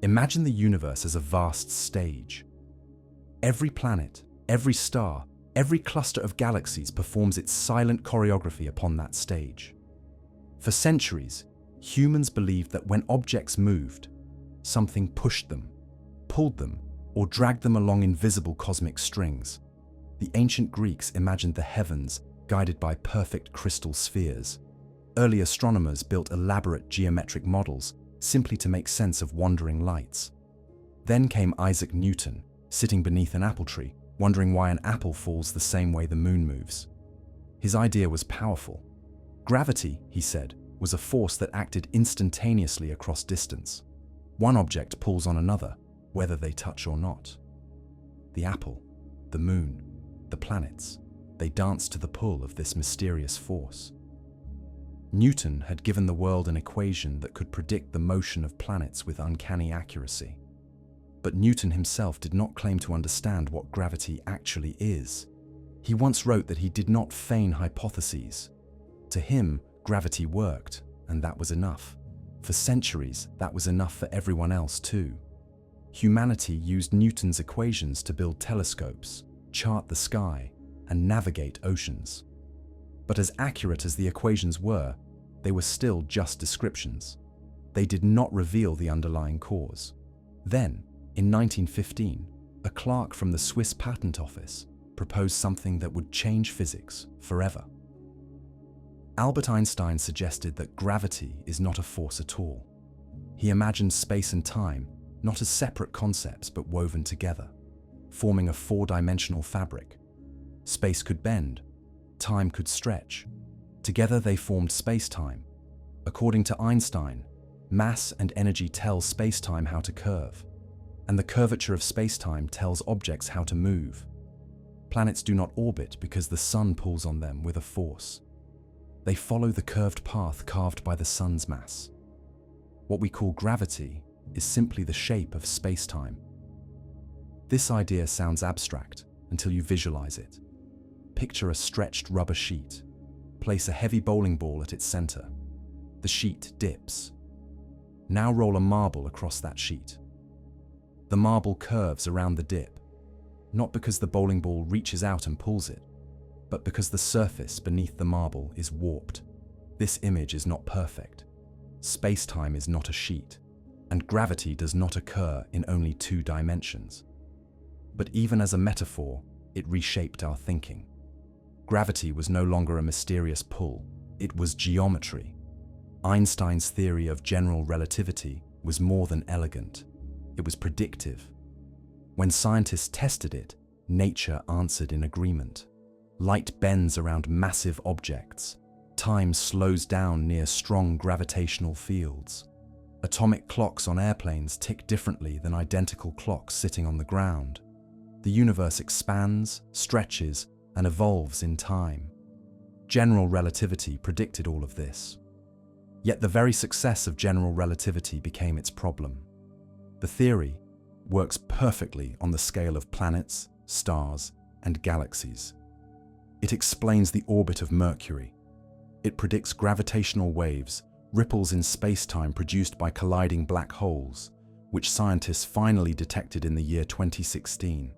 Imagine the universe as a vast stage. Every planet, every star, every cluster of galaxies performs its silent choreography upon that stage. For centuries, humans believed that when objects moved, something pushed them, pulled them, or dragged them along invisible cosmic strings. The ancient Greeks imagined the heavens guided by perfect crystal spheres. Early astronomers built elaborate geometric models simply to make sense of wandering lights. Then came Isaac Newton, sitting beneath an apple tree, wondering why an apple falls the same way the moon moves. His idea was powerful. Gravity, he said, was a force that acted instantaneously across distance. One object pulls on another, whether they touch or not. The apple, the moon, the planets, they danced to the pull of this mysterious force. Newton had given the world an equation that could predict the motion of planets with uncanny accuracy. But Newton himself did not claim to understand what gravity actually is. He once wrote that he did not feign hypotheses. To him, gravity worked, and that was enough. For centuries, that was enough for everyone else too. Humanity used Newton's equations to build telescopes, chart the sky, and navigate oceans. But as accurate as the equations were, they were still just descriptions. They did not reveal the underlying cause. Then, in 1915, a clerk from the Swiss Patent Office proposed something that would change physics forever. Albert Einstein suggested that gravity is not a force at all. He imagined space and time not as separate concepts but woven together, forming a four-dimensional fabric. Space could bend, time could stretch. Together they formed spacetime. According to Einstein, mass and energy tell spacetime how to curve, and the curvature of spacetime tells objects how to move. Planets do not orbit because the sun pulls on them with a force. They follow the curved path carved by the sun's mass. What we call gravity is simply the shape of spacetime. This idea sounds abstract until you visualize it. Picture a stretched rubber sheet. Place a heavy bowling ball at its center. The sheet dips. Now roll a marble across that sheet. The marble curves around the dip, not because the bowling ball reaches out and pulls it, but because the surface beneath the marble is warped. This image is not perfect. Space-time is not a sheet, and gravity does not occur in only 2 dimensions. But even as a metaphor, it reshaped our thinking. Gravity was no longer a mysterious pull, it was geometry. Einstein's theory of general relativity was more than elegant. It was predictive. When scientists tested it, nature answered in agreement. Light bends around massive objects. Time slows down near strong gravitational fields. Atomic clocks on airplanes tick differently than identical clocks sitting on the ground. The universe expands, stretches, and evolves in time. General relativity predicted all of this. Yet the very success of general relativity became its problem. The theory works perfectly on the scale of planets, stars, and galaxies. It explains the orbit of Mercury. It predicts gravitational waves, ripples in space-time produced by colliding black holes, which scientists finally detected in the year 2016.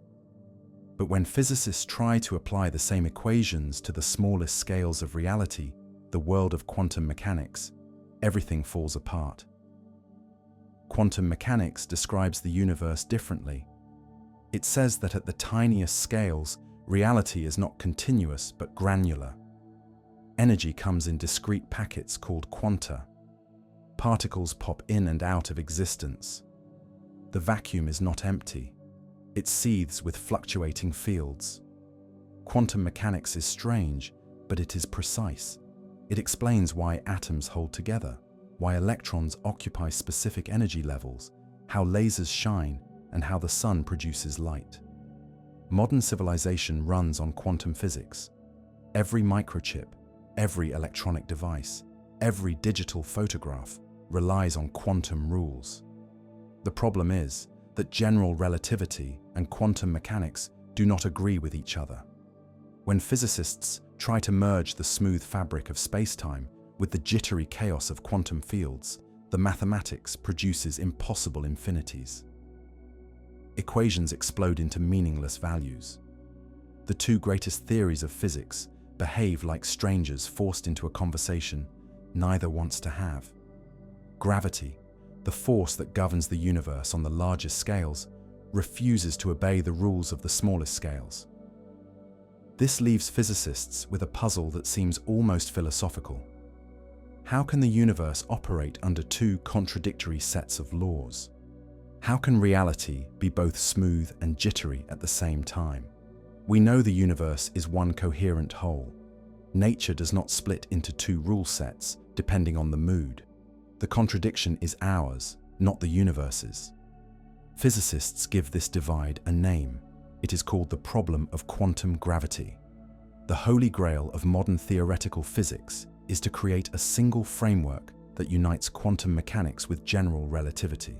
But when physicists try to apply the same equations to the smallest scales of reality, the world of quantum mechanics, everything falls apart. Quantum mechanics describes the universe differently. It says that at the tiniest scales, reality is not continuous but granular. Energy comes in discrete packets called quanta. Particles pop in and out of existence. The vacuum is not empty. It seethes with fluctuating fields. Quantum mechanics is strange, but it is precise. It explains why atoms hold together, why electrons occupy specific energy levels, how lasers shine, and how the sun produces light. Modern civilization runs on quantum physics. Every microchip, every electronic device, every digital photograph relies on quantum rules. The problem is that general relativity and quantum mechanics do not agree with each other. When physicists try to merge the smooth fabric of spacetime with the jittery chaos of quantum fields, The mathematics produces impossible infinities. Equations explode into meaningless values. The two greatest theories of physics behave like strangers forced into a conversation neither wants to have. Gravity, the force that governs the universe on the largest scales, refuses to obey the rules of the smallest scales. This leaves physicists with a puzzle that seems almost philosophical. How can the universe operate under two contradictory sets of laws? How can reality be both smooth and jittery at the same time? We know the universe is one coherent whole. Nature does not split into two rule sets depending on the mood. The contradiction is ours, not the universe's. Physicists give this divide a name. It is called the problem of quantum gravity. The holy grail of modern theoretical physics is to create a single framework that unites quantum mechanics with general relativity.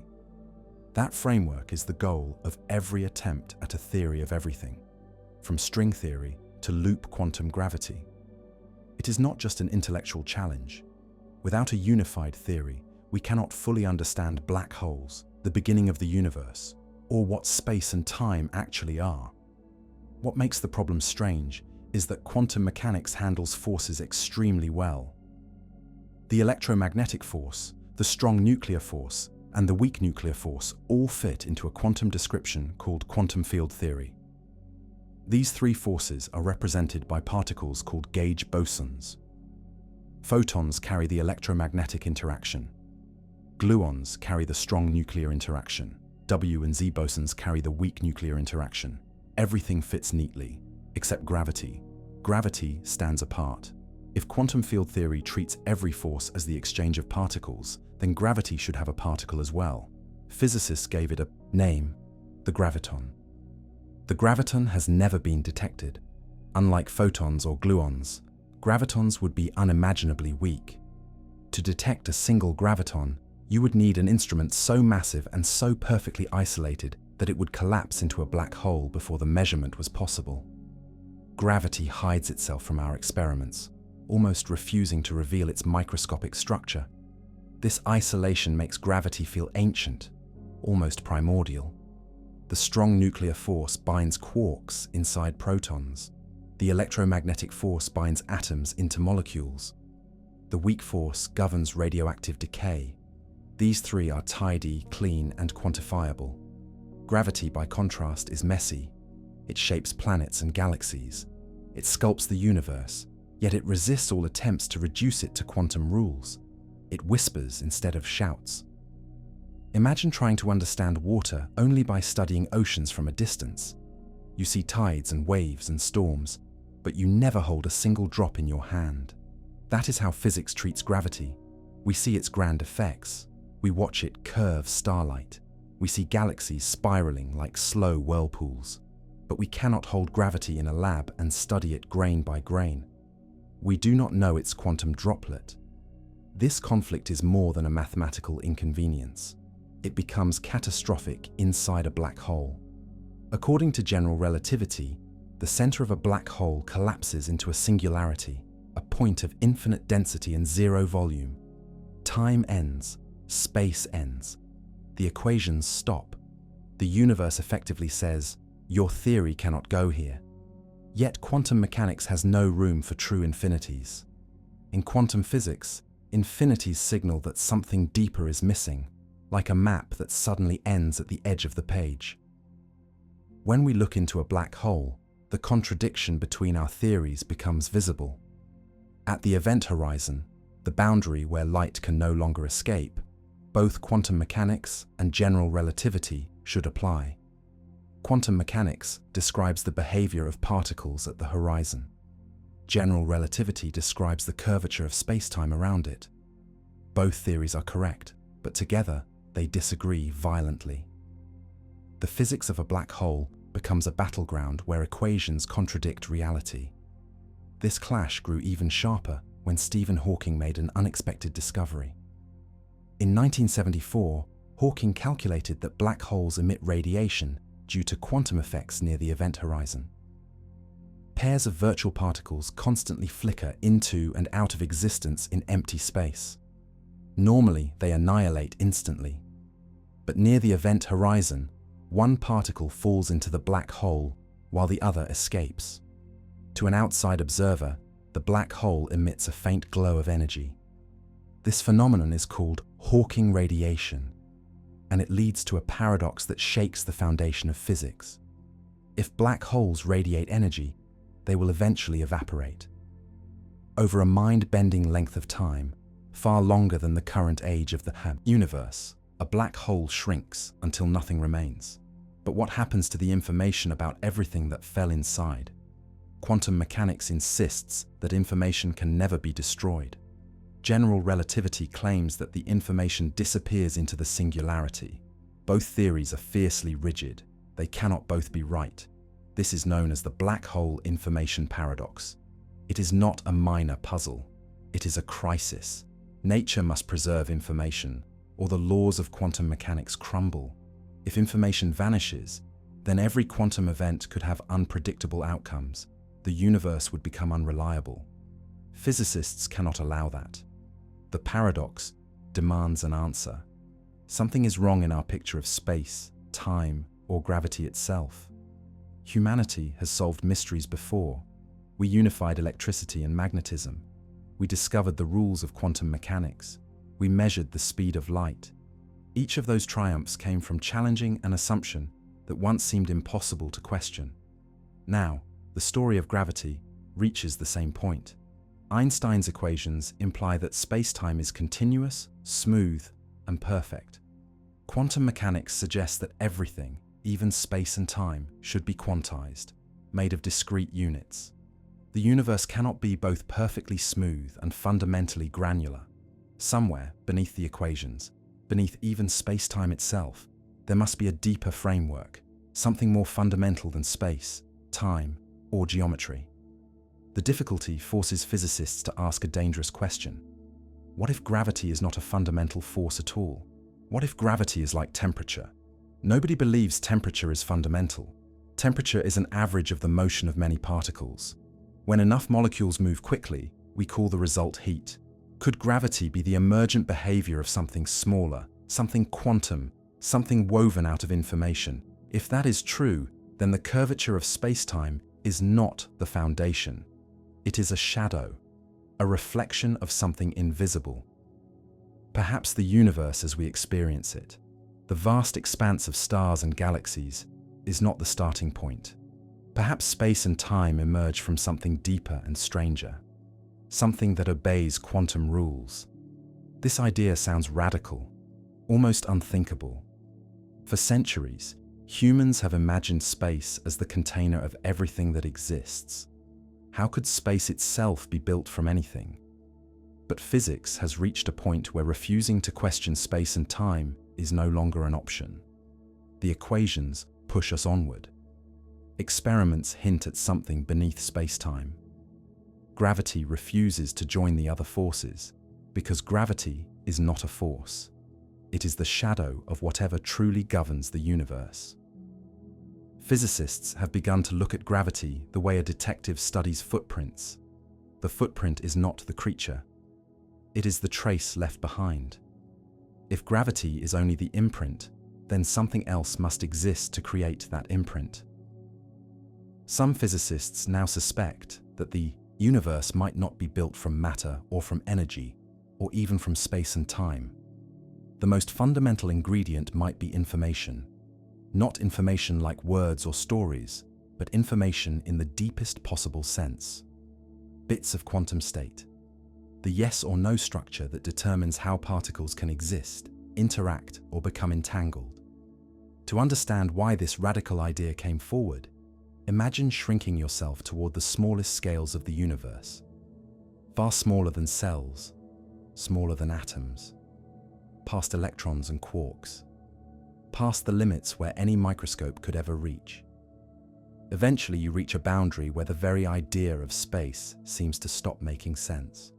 That framework is the goal of every attempt at a theory of everything, from string theory to loop quantum gravity. It is not just an intellectual challenge. Without a unified theory, we cannot fully understand black holes, the beginning of the universe, or what space and time actually are. What makes the problem strange is that quantum mechanics handles forces extremely well. The electromagnetic force, the strong nuclear force, and the weak nuclear force all fit into a quantum description called quantum field theory. These three forces are represented by particles called gauge bosons. Photons carry the electromagnetic interaction. Gluons carry the strong nuclear interaction. W and Z bosons carry the weak nuclear interaction. Everything fits neatly, except gravity. Gravity stands apart. If quantum field theory treats every force as the exchange of particles, then gravity should have a particle as well. Physicists gave it a name, the graviton. The graviton has never been detected. Unlike photons or gluons, gravitons would be unimaginably weak. To detect a single graviton, you would need an instrument so massive and so perfectly isolated that it would collapse into a black hole before the measurement was possible. Gravity hides itself from our experiments, almost refusing to reveal its microscopic structure. This isolation makes gravity feel ancient, almost primordial. The strong nuclear force binds quarks inside protons. The electromagnetic force binds atoms into molecules. The weak force governs radioactive decay. These three are tidy, clean, and quantifiable. Gravity, by contrast, is messy. It shapes planets and galaxies. It sculpts the universe, yet it resists all attempts to reduce it to quantum rules. It whispers instead of shouts. Imagine trying to understand water only by studying oceans from a distance. You see tides and waves and storms, but you never hold a single drop in your hand. That is how physics treats gravity. We see its grand effects. We watch it curve starlight. We see galaxies spiraling like slow whirlpools. But we cannot hold gravity in a lab and study it grain by grain. We do not know its quantum droplet. This conflict is more than a mathematical inconvenience. It becomes catastrophic inside a black hole. According to general relativity, the center of a black hole collapses into a singularity, a point of infinite density and zero volume. Time ends, space ends. The equations stop. The universe effectively says, "Your theory cannot go here." Yet quantum mechanics has no room for true infinities. In quantum physics, infinities signal that something deeper is missing, like a map that suddenly ends at the edge of the page. When we look into a black hole, the contradiction between our theories becomes visible. At the event horizon, the boundary where light can no longer escape, both quantum mechanics and general relativity should apply. Quantum mechanics describes the behavior of particles at the horizon. General relativity describes the curvature of spacetime around it. Both theories are correct, but together they disagree violently. The physics of a black hole becomes a battleground where equations contradict reality. This clash grew even sharper when Stephen Hawking made an unexpected discovery. In 1974, Hawking calculated that black holes emit radiation due to quantum effects near the event horizon. Pairs of virtual particles constantly flicker into and out of existence in empty space. Normally, they annihilate instantly. But near the event horizon, one particle falls into the black hole while the other escapes. To an outside observer, the black hole emits a faint glow of energy. This phenomenon is called Hawking radiation, and it leads to a paradox that shakes the foundation of physics. If black holes radiate energy, they will eventually evaporate. Over a mind-bending length of time, far longer than the current age of the universe, a black hole shrinks until nothing remains. But what happens to the information about everything that fell inside? Quantum mechanics insists that information can never be destroyed. General relativity claims that the information disappears into the singularity. Both theories are fiercely rigid. They cannot both be right. This is known as the black hole information paradox. It is not a minor puzzle. It is a crisis. Nature must preserve information, or the laws of quantum mechanics crumble. If information vanishes, then every quantum event could have unpredictable outcomes. The universe would become unreliable. Physicists cannot allow that. The paradox demands an answer. Something is wrong in our picture of space, time, or gravity itself. Humanity has solved mysteries before. We unified electricity and magnetism. We discovered the rules of quantum mechanics. We measured the speed of light. Each of those triumphs came from challenging an assumption that once seemed impossible to question. Now, the story of gravity reaches the same point. Einstein's equations imply that space-time is continuous, smooth, and perfect. Quantum mechanics suggests that everything, even space and time, should be quantized, made of discrete units. The universe cannot be both perfectly smooth and fundamentally granular. Somewhere, beneath the equations, beneath even space-time itself, there must be a deeper framework, something more fundamental than space, time, or geometry. The difficulty forces physicists to ask a dangerous question. What if gravity is not a fundamental force at all? What if gravity is like temperature? Nobody believes temperature is fundamental. Temperature is an average of the motion of many particles. When enough molecules move quickly, we call the result heat. Could gravity be the emergent behavior of something smaller, something quantum, something woven out of information? If that is true, then the curvature of space-time is not the foundation. It is a shadow, a reflection of something invisible. Perhaps the universe as we experience it, the vast expanse of stars and galaxies, is not the starting point. Perhaps space and time emerge from something deeper and stranger, something that obeys quantum rules. This idea sounds radical, almost unthinkable. For centuries, humans have imagined space as the container of everything that exists. How could space itself be built from anything? But physics has reached a point where refusing to question space and time is no longer an option. The equations push us onward. Experiments hint at something beneath space-time. Gravity refuses to join the other forces because gravity is not a force. It is the shadow of whatever truly governs the universe. Physicists have begun to look at gravity the way a detective studies footprints. The footprint is not the creature. It is the trace left behind. If gravity is only the imprint, then something else must exist to create that imprint. Some physicists now suspect that the universe might not be built from matter or from energy, or even from space and time. The most fundamental ingredient might be information. Not information like words or stories, but information in the deepest possible sense. Bits of quantum state. The yes or no structure that determines how particles can exist, interact, or become entangled. To understand why this radical idea came forward, imagine shrinking yourself toward the smallest scales of the universe. Far smaller than cells, smaller than atoms, past electrons and quarks, past the limits where any microscope could ever reach. Eventually you reach a boundary where the very idea of space seems to stop making sense.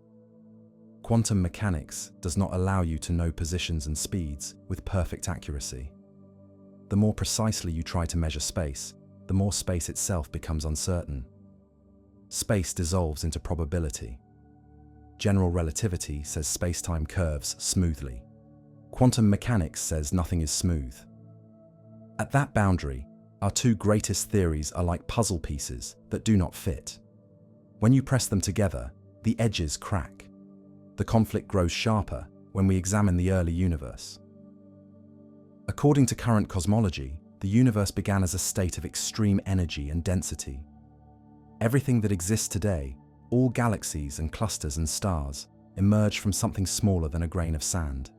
Quantum mechanics does not allow you to know positions and speeds with perfect accuracy. The more precisely you try to measure space, the more space itself becomes uncertain. Space dissolves into probability. General relativity says spacetime curves smoothly. Quantum mechanics says nothing is smooth. At that boundary, our two greatest theories are like puzzle pieces that do not fit. When you press them together, the edges crack. The conflict grows sharper when we examine the early universe. According to current cosmology, the universe began as a state of extreme energy and density. Everything that exists today, all galaxies and clusters and stars, emerged from something smaller than a grain of sand.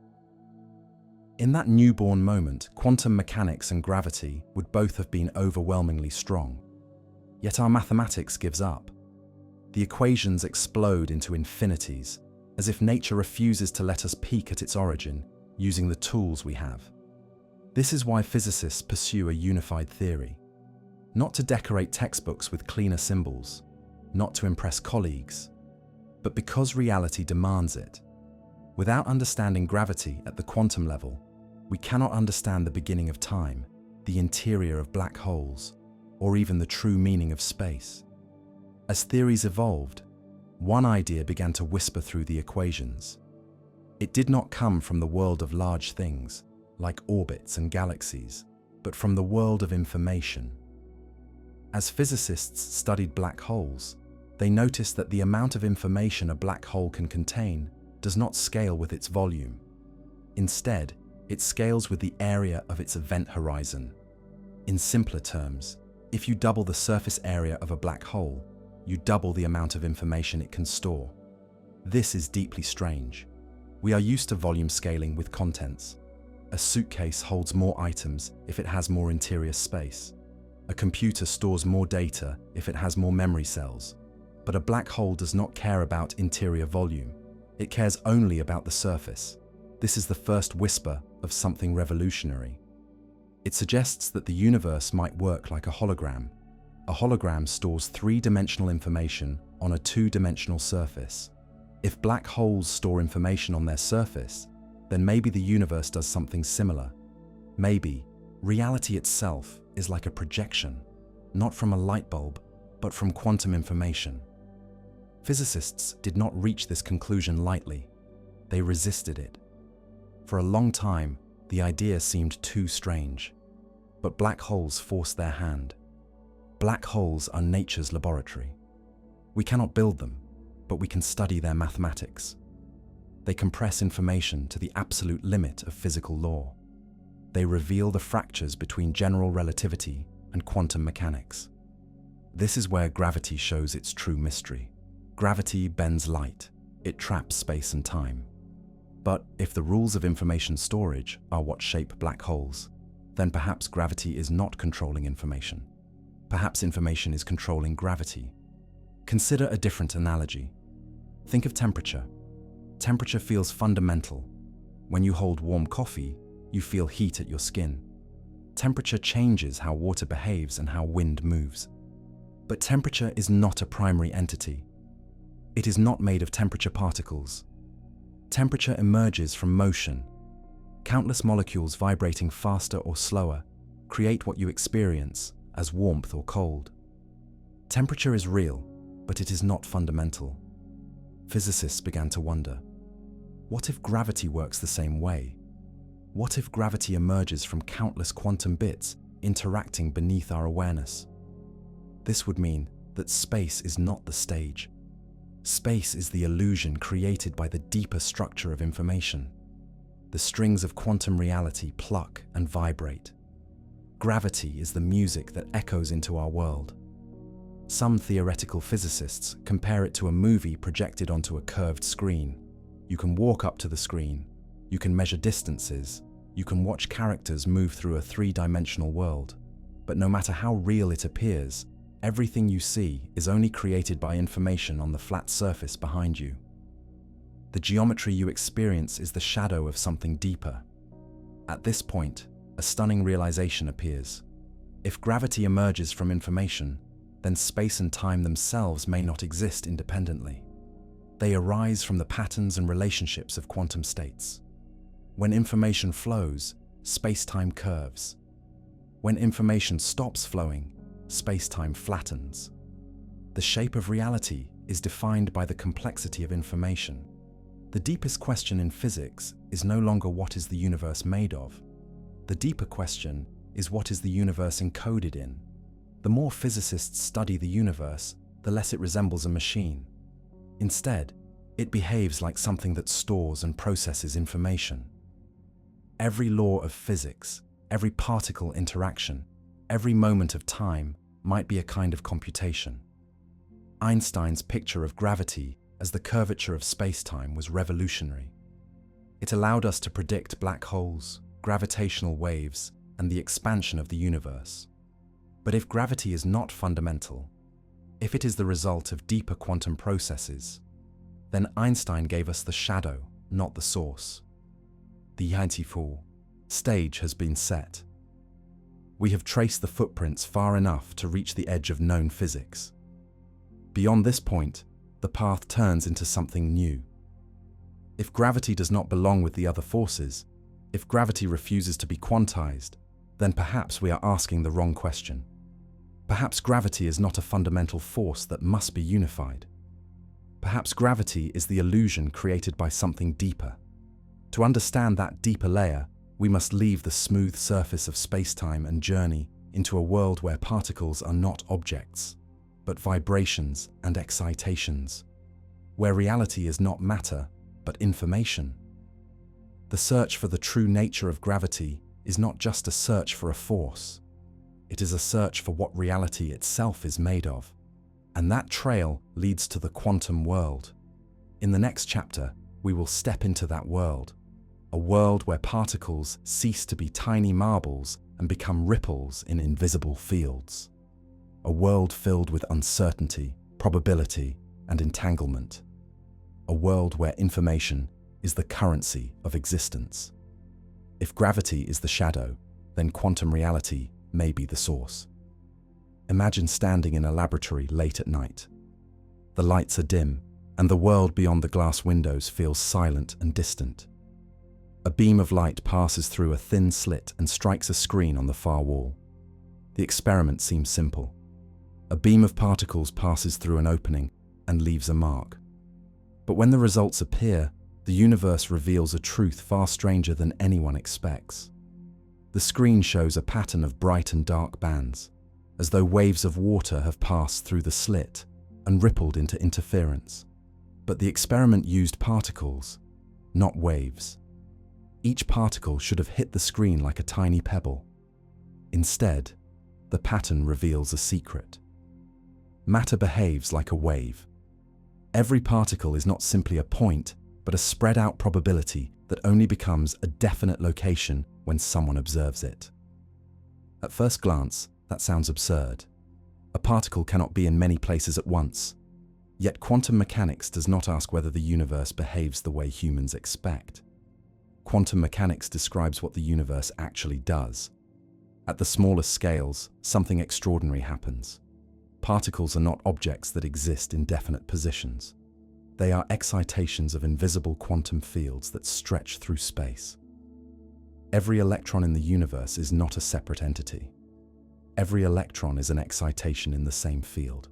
In that newborn moment, quantum mechanics and gravity would both have been overwhelmingly strong. Yet our mathematics gives up. The equations explode into infinities, as if nature refuses to let us peek at its origin using the tools we have. This is why physicists pursue a unified theory. Not to decorate textbooks with cleaner symbols, not to impress colleagues, but because reality demands it. Without understanding gravity at the quantum level, we cannot understand the beginning of time, the interior of black holes, or even the true meaning of space. As theories evolved, one idea began to whisper through the equations. It did not come from the world of large things, like orbits and galaxies, but from the world of information. As physicists studied black holes, they noticed that the amount of information a black hole can contain does not scale with its volume. Instead, it scales with the area of its event horizon. In simpler terms, if you double the surface area of a black hole, you double the amount of information it can store. This is deeply strange. We are used to volume scaling with contents. A suitcase holds more items if it has more interior space. A computer stores more data if it has more memory cells. But a black hole does not care about interior volume. It cares only about the surface. This is the first whisper of something revolutionary. It suggests that the universe might work like a hologram. A hologram stores three-dimensional information on a two-dimensional surface. If black holes store information on their surface, then maybe the universe does something similar. Maybe reality itself is like a projection, not from a light bulb, but from quantum information. Physicists did not reach this conclusion lightly. They resisted it. For a long time, the idea seemed too strange. But black holes forced their hand. Black holes are nature's laboratory. We cannot build them, but we can study their mathematics. They compress information to the absolute limit of physical law. They reveal the fractures between general relativity and quantum mechanics. This is where gravity shows its true mystery. Gravity bends light. It traps space and time. But if the rules of information storage are what shape black holes, then perhaps gravity is not controlling information. Perhaps information is controlling gravity. Consider a different analogy. Think of temperature. Temperature feels fundamental. When you hold warm coffee, you feel heat at your skin. Temperature changes how water behaves and how wind moves. But temperature is not a primary entity. It is not made of temperature particles. Temperature emerges from motion. Countless molecules vibrating faster or slower create what you experience as warmth or cold. Temperature is real, but it is not fundamental. Physicists began to wonder, what if gravity works the same way? What if gravity emerges from countless quantum bits interacting beneath our awareness? This would mean that space is not the stage. Space is the illusion created by the deeper structure of information. The strings of quantum reality pluck and vibrate. Gravity is the music that echoes into our world. Some theoretical physicists compare it to a movie projected onto a curved screen. You can walk up to the screen, you can measure distances, you can watch characters move through a three-dimensional world. But no matter how real it appears, everything you see is only created by information on the flat surface behind you. The geometry you experience is the shadow of something deeper. At this point, a stunning realization appears. If gravity emerges from information, then space and time themselves may not exist independently. They arise from the patterns and relationships of quantum states. When information flows, space-time curves. When information stops flowing, space-time flattens. The shape of reality is defined by the complexity of information. The deepest question in physics is no longer what is the universe made of. The deeper question is what is the universe encoded in. The more physicists study the universe, the less it resembles a machine. Instead, it behaves like something that stores and processes information. Every law of physics, every particle interaction, every moment of time might be a kind of computation. Einstein's picture of gravity as the curvature of spacetime was revolutionary. It allowed us to predict black holes, gravitational waves, and the expansion of the universe. But if gravity is not fundamental, if it is the result of deeper quantum processes, then Einstein gave us the shadow, not the source. The Yangtze stage has been set. We have traced the footprints far enough to reach the edge of known physics. Beyond this point, the path turns into something new. If gravity does not belong with the other forces, if gravity refuses to be quantized, then perhaps we are asking the wrong question. Perhaps gravity is not a fundamental force that must be unified. Perhaps gravity is the illusion created by something deeper. To understand that deeper layer, we must leave the smooth surface of spacetime and journey into a world where particles are not objects, but vibrations and excitations, where reality is not matter, but information. The search for the true nature of gravity is not just a search for a force. It is a search for what reality itself is made of. And that trail leads to the quantum world. In the next chapter, we will step into that world, a world where particles cease to be tiny marbles and become ripples in invisible fields. A world filled with uncertainty, probability, and entanglement. A world where information is the currency of existence. If gravity is the shadow, then quantum reality may be the source. Imagine standing in a laboratory late at night. The lights are dim, and the world beyond the glass windows feels silent and distant. A beam of light passes through a thin slit and strikes a screen on the far wall. The experiment seems simple. A beam of particles passes through an opening and leaves a mark. But when the results appear, the universe reveals a truth far stranger than anyone expects. The screen shows a pattern of bright and dark bands, as though waves of water have passed through the slit and rippled into interference. But the experiment used particles, not waves. Each particle should have hit the screen like a tiny pebble. Instead, the pattern reveals a secret. Matter behaves like a wave. Every particle is not simply a point, but a spread-out probability that only becomes a definite location when someone observes it. At first glance, that sounds absurd. A particle cannot be in many places at once. Yet quantum mechanics does not ask whether the universe behaves the way humans expect. Quantum mechanics describes what the universe actually does. At the smallest scales, something extraordinary happens. Particles are not objects that exist in definite positions. They are excitations of invisible quantum fields that stretch through space. Every electron in the universe is not a separate entity. Every electron is an excitation in the same field.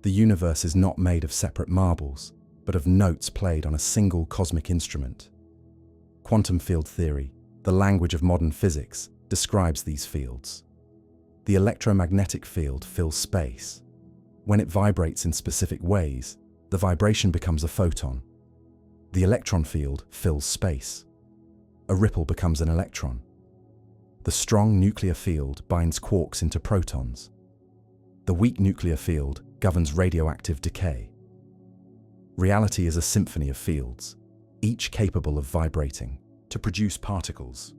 The universe is not made of separate marbles, but of notes played on a single cosmic instrument. Quantum field theory, the language of modern physics, describes these fields. The electromagnetic field fills space. When it vibrates in specific ways, the vibration becomes a photon. The electron field fills space. A ripple becomes an electron. The strong nuclear field binds quarks into protons. The weak nuclear field governs radioactive decay. Reality is a symphony of fields, each capable of vibrating to produce particles.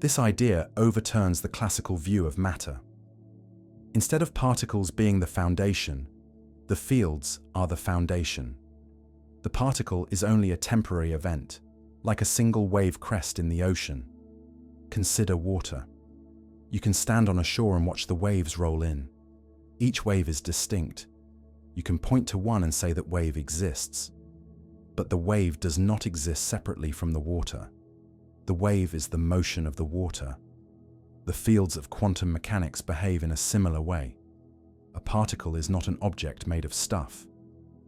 This idea overturns the classical view of matter. Instead of particles being the foundation, the fields are the foundation. The particle is only a temporary event, like a single wave crest in the ocean. Consider water. You can stand on a shore and watch the waves roll in. Each wave is distinct. You can point to one and say that wave exists. But the wave does not exist separately from the water. The wave is the motion of the water. The fields of quantum mechanics behave in a similar way. A particle is not an object made of stuff.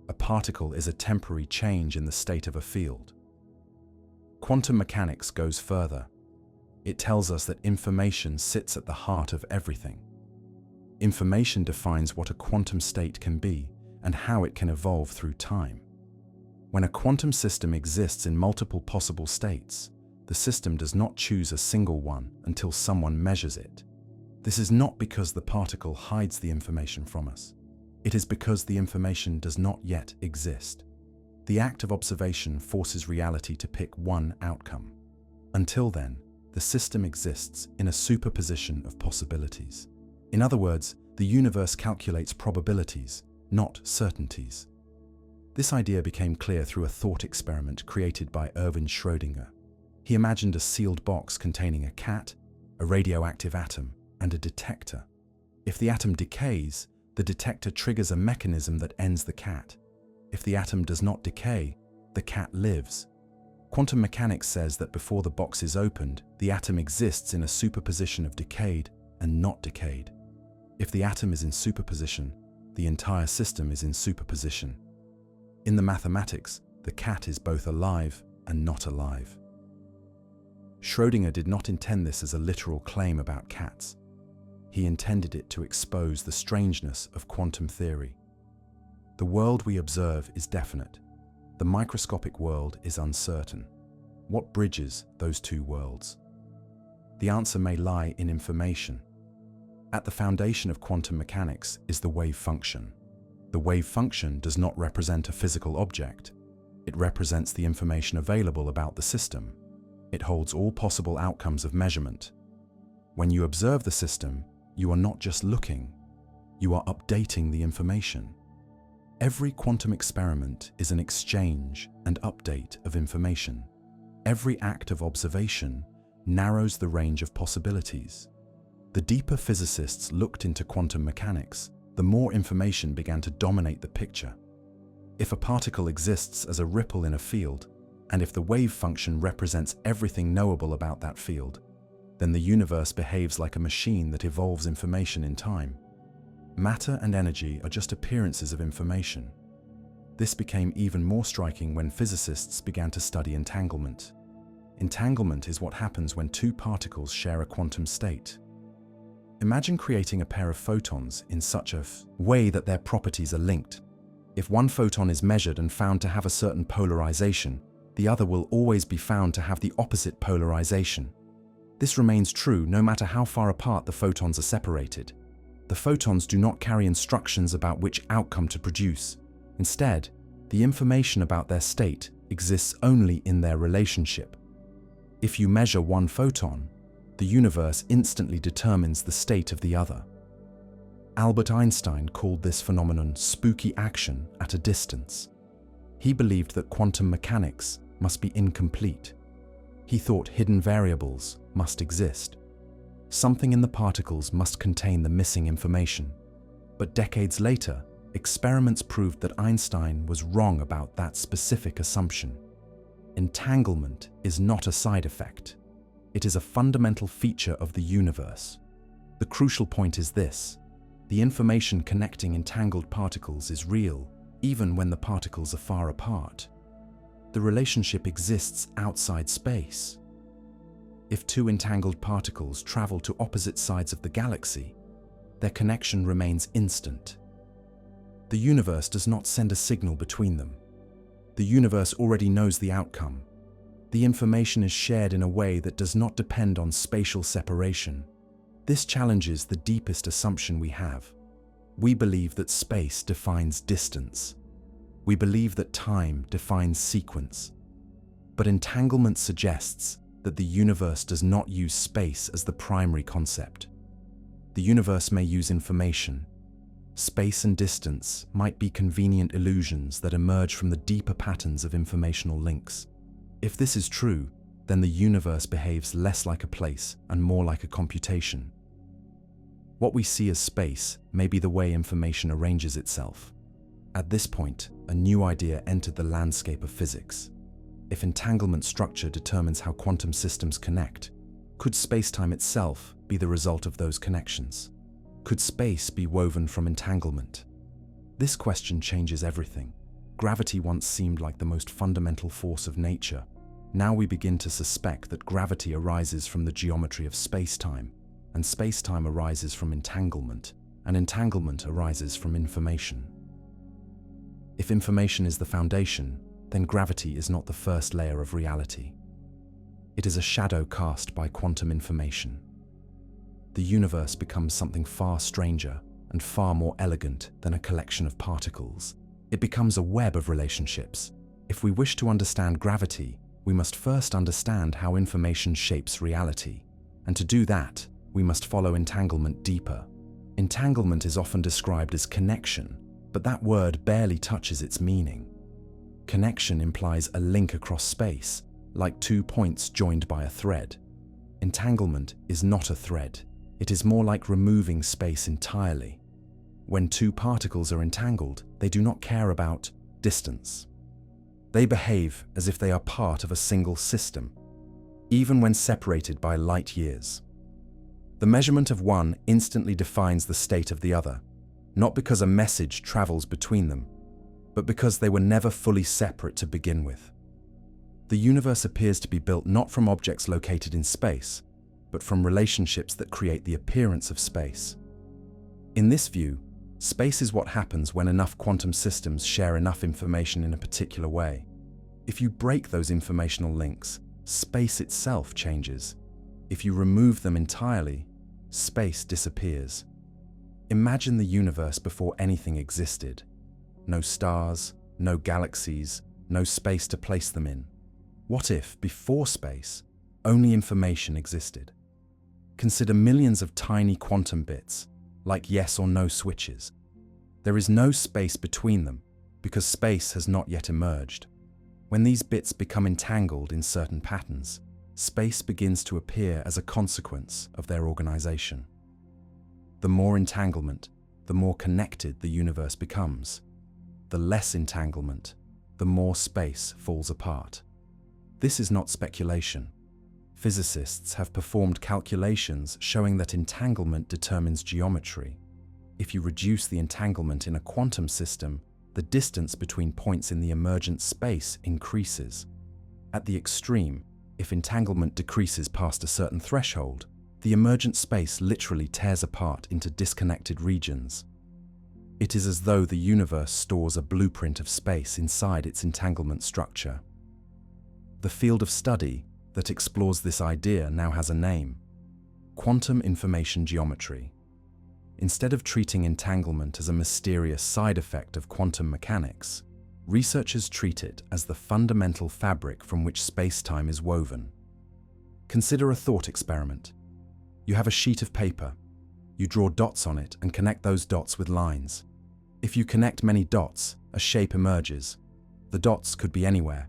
A particle is a temporary change in the state of a field. Quantum mechanics goes further. It tells us that information sits at the heart of everything. Information defines what a quantum state can be and how it can evolve through time. When a quantum system exists in multiple possible states, the system does not choose a single one until someone measures it. This is not because the particle hides the information from us. It is because the information does not yet exist. The act of observation forces reality to pick one outcome. Until then, the system exists in a superposition of possibilities. In other words, the universe calculates probabilities, not certainties. This idea became clear through a thought experiment created by Erwin Schrödinger. He imagined a sealed box containing a cat, a radioactive atom, and a detector. If the atom decays, the detector triggers a mechanism that ends the cat. If the atom does not decay, the cat lives. Quantum mechanics says that before the box is opened, the atom exists in a superposition of decayed and not decayed. If the atom is in superposition, the entire system is in superposition. In the mathematics, the cat is both alive and not alive. Schrödinger did not intend this as a literal claim about cats. He intended it to expose the strangeness of quantum theory. The world we observe is definite. The microscopic world is uncertain. What bridges those two worlds? The answer may lie in information. At the foundation of quantum mechanics is the wave function. The wave function does not represent a physical object. It represents the information available about the system. It holds all possible outcomes of measurement. When you observe the system, you are not just looking, you are updating the information. Every quantum experiment is an exchange and update of information. Every act of observation narrows the range of possibilities. The deeper physicists looked into quantum mechanics, the more information began to dominate the picture. If a particle exists as a ripple in a field, and if the wave function represents everything knowable about that field, then the universe behaves like a machine that evolves information in time. Matter and energy are just appearances of information. This became even more striking when physicists began to study entanglement. Entanglement is what happens when two particles share a quantum state. Imagine creating a pair of photons in such a way that their properties are linked. If one photon is measured and found to have a certain polarization, the other will always be found to have the opposite polarization. This remains true no matter how far apart the photons are separated. The photons do not carry instructions about which outcome to produce. Instead, the information about their state exists only in their relationship. If you measure one photon, the universe instantly determines the state of the other. Albert Einstein called this phenomenon spooky action at a distance. He believed that quantum mechanics must be incomplete. He thought hidden variables must exist. Something in the particles must contain the missing information. But decades later, experiments proved that Einstein was wrong about that specific assumption. Entanglement is not a side effect. It is a fundamental feature of the universe. The crucial point is this: the information connecting entangled particles is real, even when the particles are far apart. The relationship exists outside space. If two entangled particles travel to opposite sides of the galaxy, their connection remains instant. The universe does not send a signal between them. The universe already knows the outcome. The information is shared in a way that does not depend on spatial separation. This challenges the deepest assumption we have. We believe that space defines distance. We believe that time defines sequence. But entanglement suggests that the universe does not use space as the primary concept. The universe may use information. Space and distance might be convenient illusions that emerge from the deeper patterns of informational links. If this is true, then the universe behaves less like a place and more like a computation. What we see as space may be the way information arranges itself. At this point, a new idea entered the landscape of physics. If entanglement structure determines how quantum systems connect, could spacetime itself be the result of those connections? Could space be woven from entanglement? This question changes everything. Gravity once seemed like the most fundamental force of nature. Now we begin to suspect that gravity arises from the geometry of space-time, and space-time arises from entanglement, and entanglement arises from information. If information is the foundation, then gravity is not the first layer of reality. It is a shadow cast by quantum information. The universe becomes something far stranger and far more elegant than a collection of particles. It becomes a web of relationships. If we wish to understand gravity, we must first understand how information shapes reality. And to do that, we must follow entanglement deeper. Entanglement is often described as connection, but that word barely touches its meaning. Connection implies a link across space, like two points joined by a thread. Entanglement is not a thread. It is more like removing space entirely. When two particles are entangled, they do not care about distance. They behave as if they are part of a single system, even when separated by light years. The measurement of one instantly defines the state of the other, not because a message travels between them, but because they were never fully separate to begin with. The universe appears to be built not from objects located in space, but from relationships that create the appearance of space. In this view, space is what happens when enough quantum systems share enough information in a particular way. If you break those informational links, space itself changes. If you remove them entirely, space disappears. Imagine the universe before anything existed. No stars, no galaxies, no space to place them in. What if, before space, only information existed? Consider millions of tiny quantum bits, like yes or no switches. There is no space between them, because space has not yet emerged. When these bits become entangled in certain patterns, space begins to appear as a consequence of their organization. The more entanglement, the more connected the universe becomes. The less entanglement, the more space falls apart. This is not speculation. Physicists have performed calculations showing that entanglement determines geometry. If you reduce the entanglement in a quantum system, the distance between points in the emergent space increases. At the extreme, if entanglement decreases past a certain threshold, the emergent space literally tears apart into disconnected regions. It is as though the universe stores a blueprint of space inside its entanglement structure. The field of study that explores this idea now has a name: quantum information geometry. Instead of treating entanglement as a mysterious side effect of quantum mechanics, researchers treat it as the fundamental fabric from which space-time is woven. Consider a thought experiment. You have a sheet of paper. You draw dots on it and connect those dots with lines. If you connect many dots, a shape emerges. The dots could be anywhere.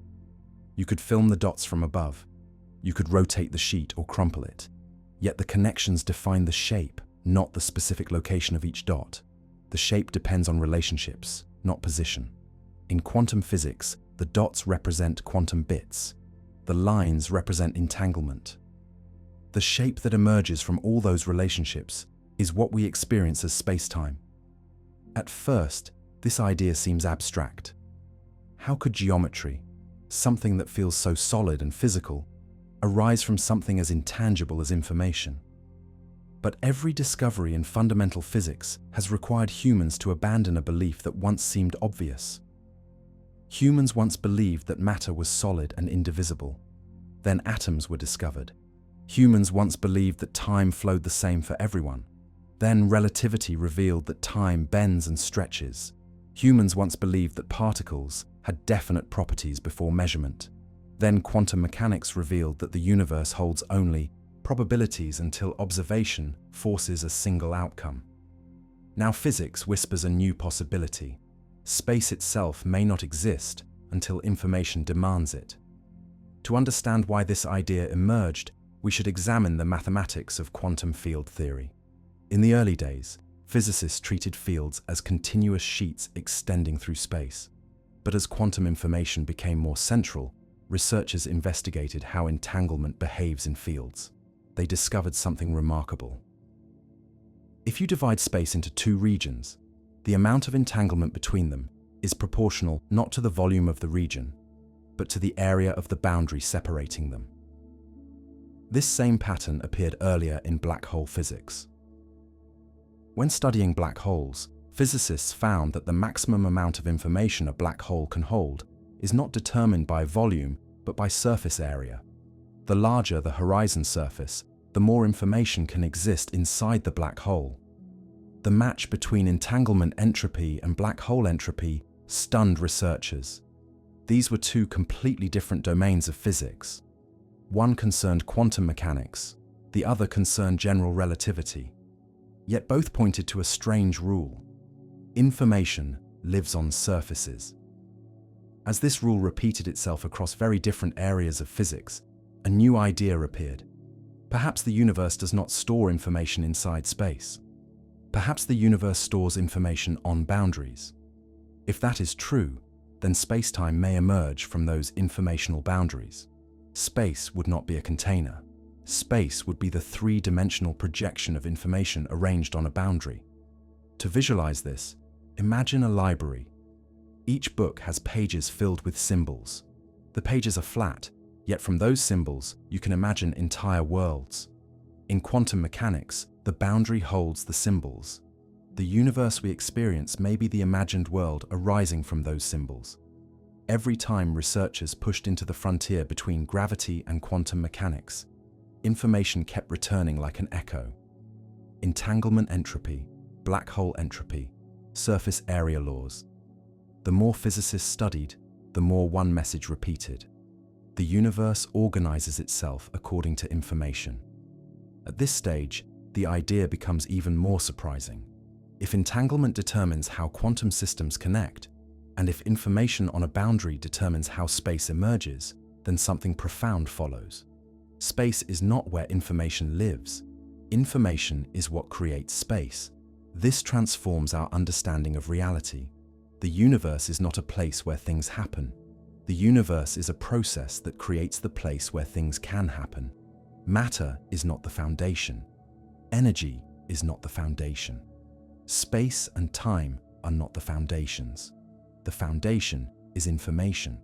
You could film the dots from above. You could rotate the sheet or crumple it. Yet the connections define the shape, not the specific location of each dot. The shape depends on relationships, not position. In quantum physics, the dots represent quantum bits. The lines represent entanglement. The shape that emerges from all those relationships is what we experience as space-time. At first, this idea seems abstract. How could geometry, something that feels so solid and physical, arise from something as intangible as information? But every discovery in fundamental physics has required humans to abandon a belief that once seemed obvious. Humans once believed that matter was solid and indivisible. Then atoms were discovered. Humans once believed that time flowed the same for everyone. Then relativity revealed that time bends and stretches. Humans once believed that particles had definite properties before measurement. Then quantum mechanics revealed that the universe holds only probabilities until observation forces a single outcome. Now physics whispers a new possibility. Space itself may not exist until information demands it. To understand why this idea emerged, we should examine the mathematics of quantum field theory. In the early days, physicists treated fields as continuous sheets extending through space. But as quantum information became more central, researchers investigated how entanglement behaves in fields. They discovered something remarkable. If you divide space into two regions, the amount of entanglement between them is proportional not to the volume of the region, but to the area of the boundary separating them. This same pattern appeared earlier in black hole physics. When studying black holes, physicists found that the maximum amount of information a black hole can hold is not determined by volume, but by surface area. The larger the horizon surface, the more information can exist inside the black hole. The match between entanglement entropy and black hole entropy stunned researchers. These were two completely different domains of physics. One concerned quantum mechanics, the other concerned general relativity. Yet both pointed to a strange rule. Information lives on surfaces. As this rule repeated itself across very different areas of physics, a new idea appeared. Perhaps the universe does not store information inside space. Perhaps the universe stores information on boundaries. If that is true, then spacetime may emerge from those informational boundaries. Space would not be a container. Space would be the three-dimensional projection of information arranged on a boundary. To visualize this, imagine a library. Each book has pages filled with symbols. The pages are flat, yet from those symbols you can imagine entire worlds. In quantum mechanics, the boundary holds the symbols. The universe we experience may be the imagined world arising from those symbols. Every time researchers pushed into the frontier between gravity and quantum mechanics, information kept returning like an echo. Entanglement entropy, black hole entropy, surface area laws. The more physicists studied, the more one message repeated. The universe organizes itself according to information. At this stage, the idea becomes even more surprising. If entanglement determines how quantum systems connect, and if information on a boundary determines how space emerges, then something profound follows. Space is not where information lives. Information is what creates space. This transforms our understanding of reality. The universe is not a place where things happen. The universe is a process that creates the place where things can happen. Matter is not the foundation. Energy is not the foundation. Space and time are not the foundations. The foundation is information.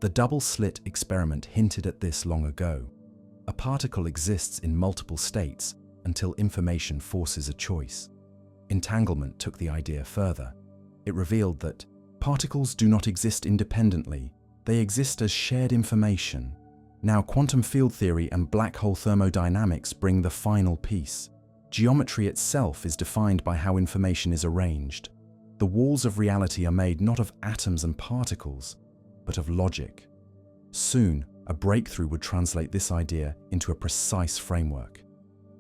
The double-slit experiment hinted at this long ago. A particle exists in multiple states until information forces a choice. Entanglement took the idea further. It revealed that particles do not exist independently, they exist as shared information. Now, quantum field theory and black hole thermodynamics bring the final piece. Geometry itself is defined by how information is arranged. The walls of reality are made not of atoms and particles, but of logic. Soon, a breakthrough would translate this idea into a precise framework.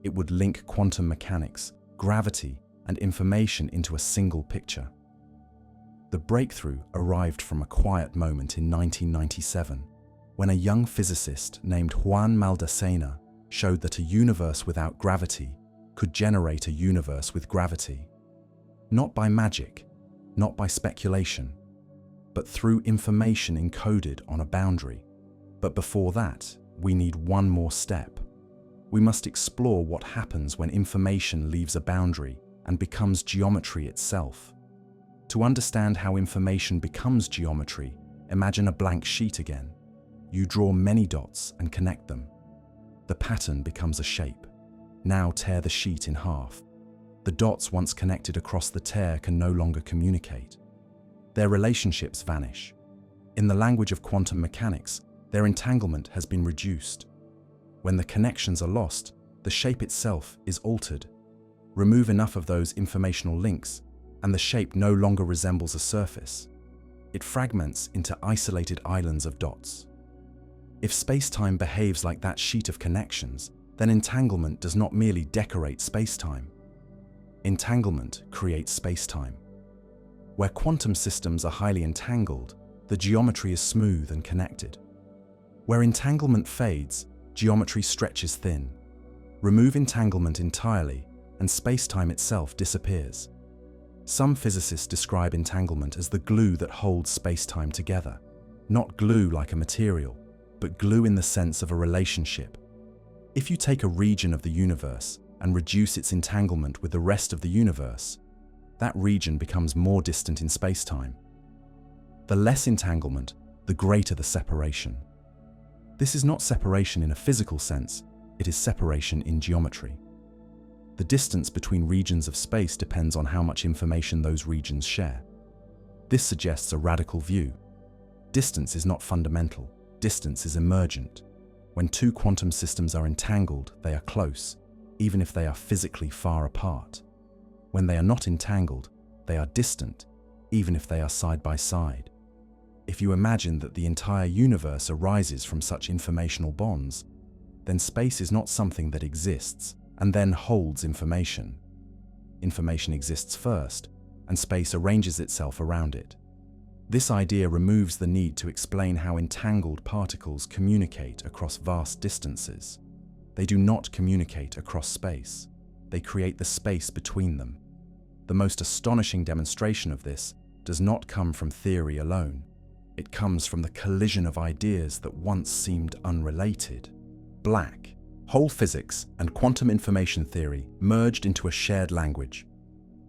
It would link quantum mechanics, gravity, and information into a single picture. The breakthrough arrived from a quiet moment in 1997, when a young physicist named Juan Maldacena showed that a universe without gravity could generate a universe with gravity. Not by magic, not by speculation, but through information encoded on a boundary. But before that, we need one more step. We must explore what happens when information leaves a boundary and becomes geometry itself. To understand how information becomes geometry, imagine a blank sheet again. You draw many dots and connect them. The pattern becomes a shape. Now tear the sheet in half. The dots once connected across the tear can no longer communicate. Their relationships vanish. In the language of quantum mechanics, their entanglement has been reduced. When the connections are lost, the shape itself is altered. Remove enough of those informational links, and the shape no longer resembles a surface. It fragments into isolated islands of dots. If space-time behaves like that sheet of connections, then entanglement does not merely decorate space-time. Entanglement creates space-time. Where quantum systems are highly entangled, the geometry is smooth and connected. Where entanglement fades, geometry stretches thin. Remove entanglement entirely, and space-time itself disappears. Some physicists describe entanglement as the glue that holds space-time together. Not glue like a material, but glue in the sense of a relationship. If you take a region of the universe and reduce its entanglement with the rest of the universe, that region becomes more distant in space-time. The less entanglement, the greater the separation. This is not separation in a physical sense, it is separation in geometry. The distance between regions of space depends on how much information those regions share. This suggests a radical view. Distance is not fundamental, distance is emergent. When two quantum systems are entangled, they are close, even if they are physically far apart. When they are not entangled, they are distant, even if they are side by side. If you imagine that the entire universe arises from such informational bonds, then space is not something that exists and then holds information. Information exists first, and space arranges itself around it. This idea removes the need to explain how entangled particles communicate across vast distances. They do not communicate across space. They create the space between them. The most astonishing demonstration of this does not come from theory alone. It comes from the collision of ideas that once seemed unrelated. Black hole physics and quantum information theory merged into a shared language.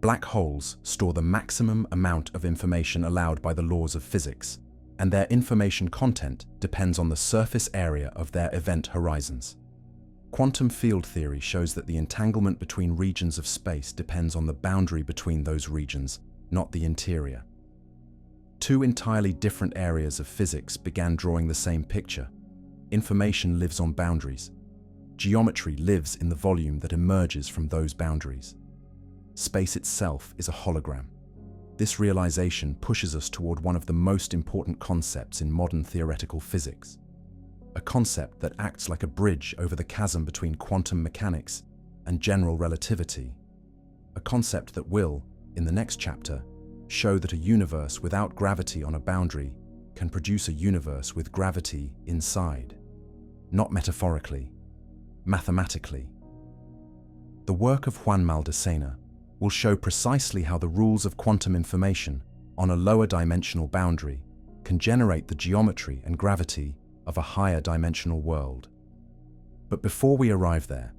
Black holes store the maximum amount of information allowed by the laws of physics, and their information content depends on the surface area of their event horizons. Quantum field theory shows that the entanglement between regions of space depends on the boundary between those regions, not the interior. Two entirely different areas of physics began drawing the same picture. Information lives on boundaries. Geometry lives in the volume that emerges from those boundaries. Space itself is a hologram. This realization pushes us toward one of the most important concepts in modern theoretical physics, a concept that acts like a bridge over the chasm between quantum mechanics and general relativity, a concept that will, in the next chapter, show that a universe without gravity on a boundary can produce a universe with gravity inside, not metaphorically, mathematically. The work of Juan Maldacena will show precisely how the rules of quantum information on a lower dimensional boundary can generate the geometry and gravity of a higher dimensional world. But before we arrive there,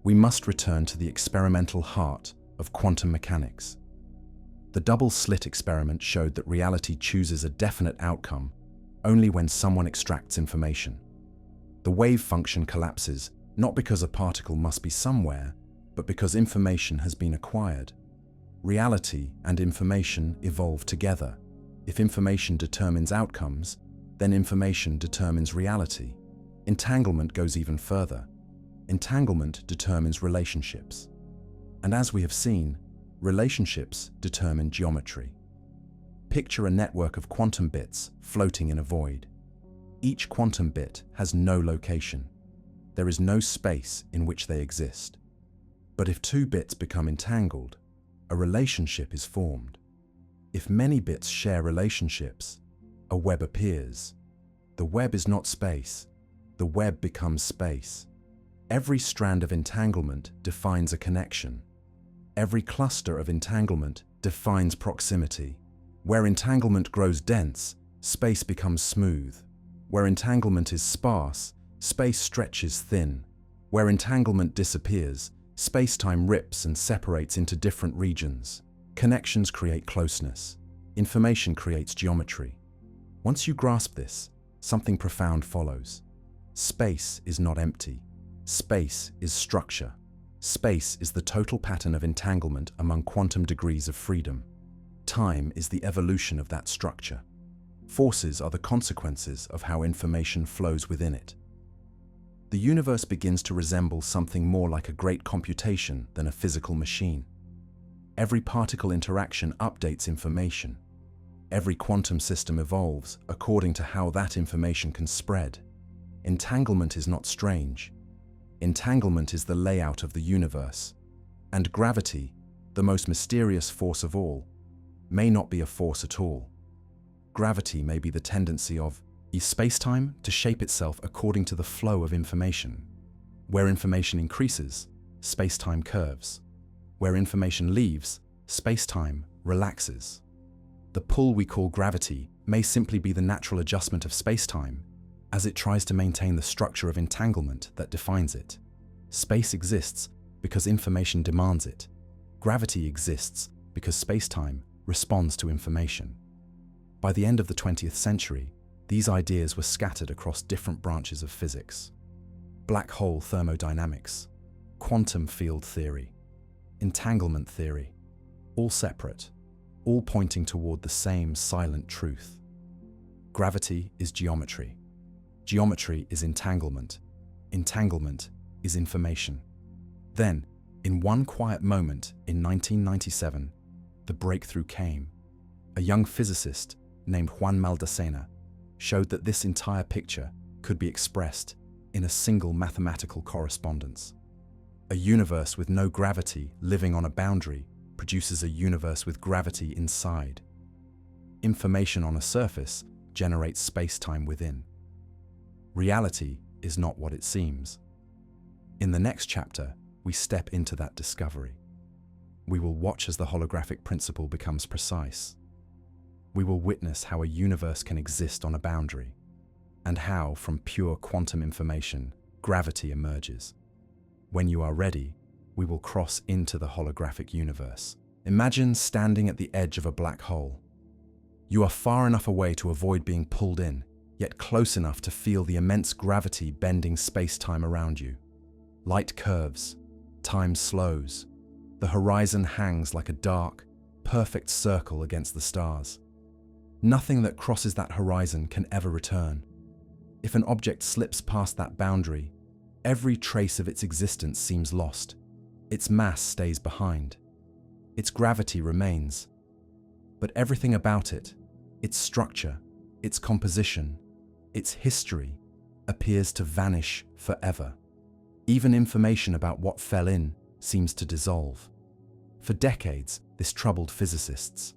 we must return to the experimental heart of quantum mechanics. The double-slit experiment showed that reality chooses a definite outcome only when someone extracts information. The wave function collapses not because a particle must be somewhere, but because information has been acquired. Reality and information evolve together. If information determines outcomes, then information determines reality. Entanglement goes even further. Entanglement determines relationships. And as we have seen, relationships determine geometry. Picture a network of quantum bits floating in a void. Each quantum bit has no location. There is no space in which they exist. But if two bits become entangled, a relationship is formed. If many bits share relationships, a web appears. The web is not space. The web becomes space. Every strand of entanglement defines a connection. Every cluster of entanglement defines proximity. Where entanglement grows dense, space becomes smooth. Where entanglement is sparse, space stretches thin. Where entanglement disappears, space-time rips and separates into different regions. Connections create closeness. Information creates geometry. Once you grasp this, something profound follows. Space is not empty. Space is structure. Space is the total pattern of entanglement among quantum degrees of freedom. Time is the evolution of that structure. Forces are the consequences of how information flows within it. The universe begins to resemble something more like a great computation than a physical machine. Every particle interaction updates information. Every quantum system evolves according to how that information can spread. Entanglement is not strange. Entanglement is the layout of the universe. And gravity, the most mysterious force of all, may not be a force at all. Gravity may be the tendency of spacetime to shape itself according to the flow of information. Where information increases, spacetime curves. Where information leaves, spacetime relaxes. The pull we call gravity may simply be the natural adjustment of spacetime as it tries to maintain the structure of entanglement that defines it. Space exists because information demands it. Gravity exists because spacetime responds to information. By the end of the 20th century, these ideas were scattered across different branches of physics. Black hole thermodynamics, quantum field theory, entanglement theory, all separate, all pointing toward the same silent truth. Gravity is geometry. Geometry is entanglement. Entanglement is information. Then, in one quiet moment in 1997, the breakthrough came. A young physicist named Juan Maldacena showed that this entire picture could be expressed in a single mathematical correspondence. A universe with no gravity living on a boundary produces a universe with gravity inside. Information on a surface generates spacetime within. Reality is not what it seems. In the next chapter, we step into that discovery. We will watch as the holographic principle becomes precise. We will witness how a universe can exist on a boundary, and how, from pure quantum information, gravity emerges. When you are ready, we will cross into the holographic universe. Imagine standing at the edge of a black hole. You are far enough away to avoid being pulled in, yet close enough to feel the immense gravity bending space-time around you. Light curves, time slows. The horizon hangs like a dark, perfect circle against the stars. Nothing that crosses that horizon can ever return. If an object slips past that boundary, every trace of its existence seems lost. Its mass stays behind. Its gravity remains. But everything about it, its structure, its composition, its history, appears to vanish forever. Even information about what fell in seems to dissolve. For decades, this troubled physicists.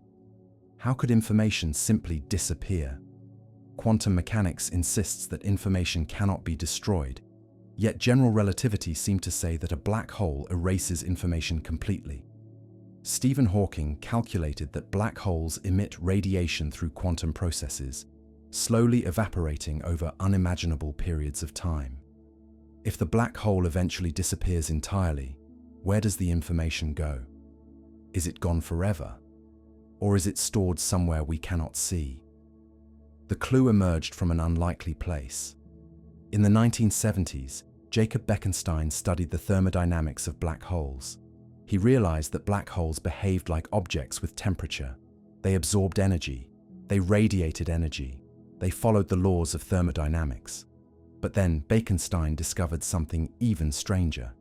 How could information simply disappear? Quantum mechanics insists that information cannot be destroyed, yet general relativity seemed to say that a black hole erases information completely. Stephen Hawking calculated that black holes emit radiation through quantum processes, slowly evaporating over unimaginable periods of time. If the black hole eventually disappears entirely, where does the information go? Is it gone forever? Or is it stored somewhere we cannot see? The clue emerged from an unlikely place. In the 1970s, Jacob Bekenstein studied the thermodynamics of black holes. He realized that black holes behaved like objects with temperature. They absorbed energy. They radiated energy. They followed the laws of thermodynamics. But then Bekenstein discovered something even stranger.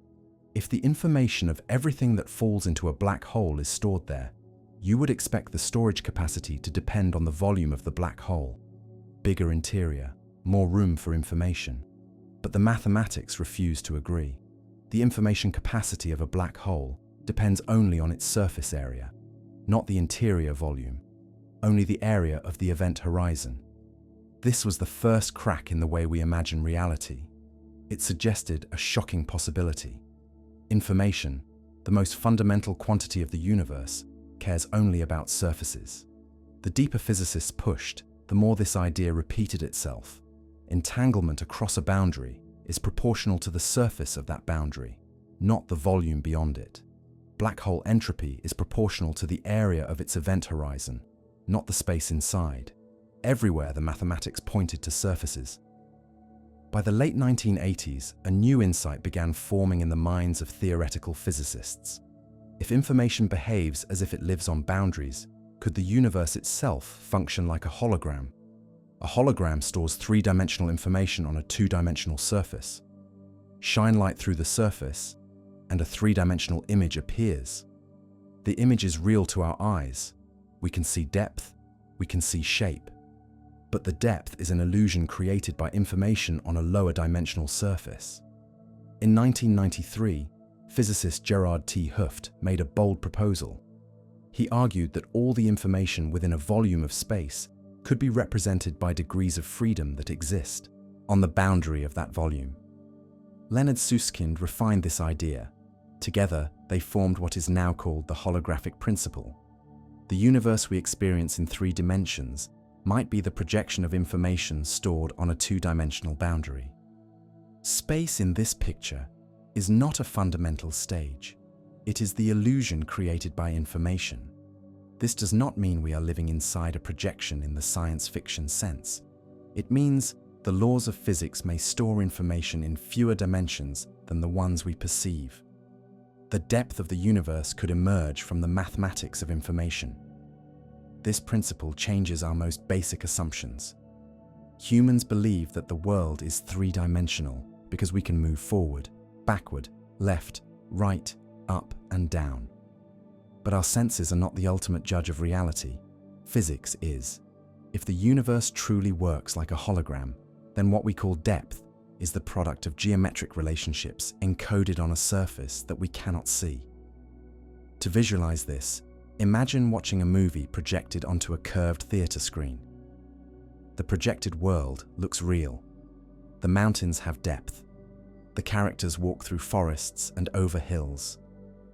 If the information of everything that falls into a black hole is stored there, you would expect the storage capacity to depend on the volume of the black hole. Bigger interior, more room for information. But the mathematics refuse to agree. The information capacity of a black hole depends only on its surface area, not the interior volume, only the area of the event horizon. This was the first crack in the way we imagine reality. It suggested a shocking possibility. Information, the most fundamental quantity of the universe, cares only about surfaces. The deeper physicists pushed, the more this idea repeated itself. Entanglement across a boundary is proportional to the surface of that boundary, not the volume beyond it. Black hole entropy is proportional to the area of its event horizon, not the space inside. Everywhere the mathematics pointed to surfaces. By the late 1980s, a new insight began forming in the minds of theoretical physicists. If information behaves as if it lives on boundaries, could the universe itself function like a hologram? A hologram stores three-dimensional information on a two-dimensional surface. Shine light through the surface, and a three-dimensional image appears. The image is real to our eyes. We can see depth, we can see shape. But the depth is an illusion created by information on a lower dimensional surface. In 1993, physicist Gerard T. Hooft made a bold proposal. He argued that all the information within a volume of space could be represented by degrees of freedom that exist on the boundary of that volume. Leonard Susskind refined this idea. Together, they formed what is now called the holographic principle. The universe we experience in 3 dimensions might be the projection of information stored on a 2-dimensional boundary. Space in this picture is not a fundamental stage. It is the illusion created by information. This does not mean we are living inside a projection in the science fiction sense. It means the laws of physics may store information in fewer dimensions than the ones we perceive. The depth of the universe could emerge from the mathematics of information. This principle changes our most basic assumptions. Humans believe that the world is three-dimensional because we can move forward, backward, left, right, up, and down. But our senses are not the ultimate judge of reality. Physics is. If the universe truly works like a hologram, then what we call depth is the product of geometric relationships encoded on a surface that we cannot see. To visualize this, imagine watching a movie projected onto a curved theater screen. The projected world looks real. The mountains have depth. The characters walk through forests and over hills.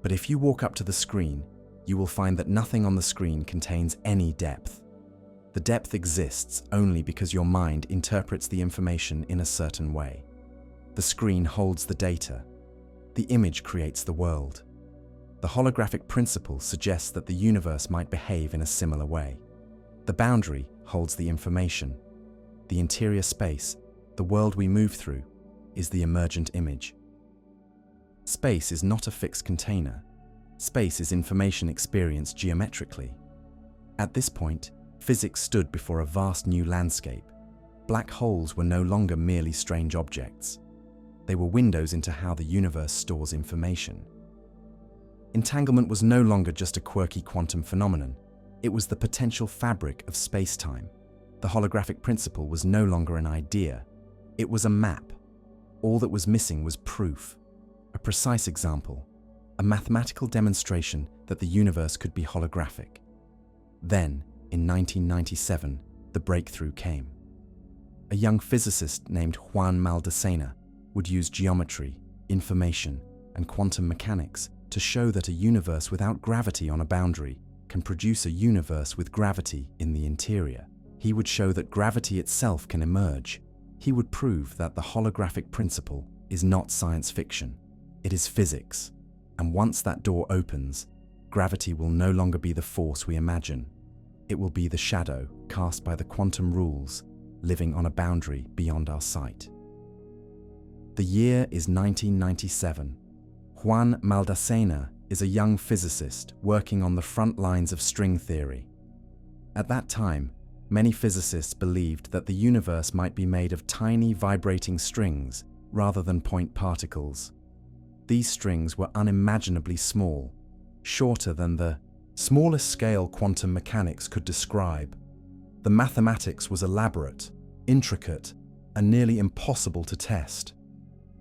But if you walk up to the screen, you will find that nothing on the screen contains any depth. The depth exists only because your mind interprets the information in a certain way. The screen holds the data. The image creates the world. The holographic principle suggests that the universe might behave in a similar way. The boundary holds the information. The interior space, the world we move through, is the emergent image. Space is not a fixed container. Space is information experienced geometrically. At this point, physics stood before a vast new landscape. Black holes were no longer merely strange objects. They were windows into how the universe stores information. Entanglement was no longer just a quirky quantum phenomenon. It was the potential fabric of space-time. The holographic principle was no longer an idea. It was a map. All that was missing was proof. A precise example. A mathematical demonstration that the universe could be holographic. Then, in 1997, the breakthrough came. A young physicist named Juan Maldacena would use geometry, information, and quantum mechanics to show that a universe without gravity on a boundary can produce a universe with gravity in the interior. He would show that gravity itself can emerge. He would prove that the holographic principle is not science fiction. It is physics. And once that door opens, gravity will no longer be the force we imagine. It will be the shadow cast by the quantum rules living on a boundary beyond our sight. The year is 1997. Juan Maldacena is a young physicist working on the front lines of string theory. At that time, many physicists believed that the universe might be made of tiny vibrating strings rather than point particles. These strings were unimaginably small, shorter than the smallest scale quantum mechanics could describe. The mathematics was elaborate, intricate, and nearly impossible to test.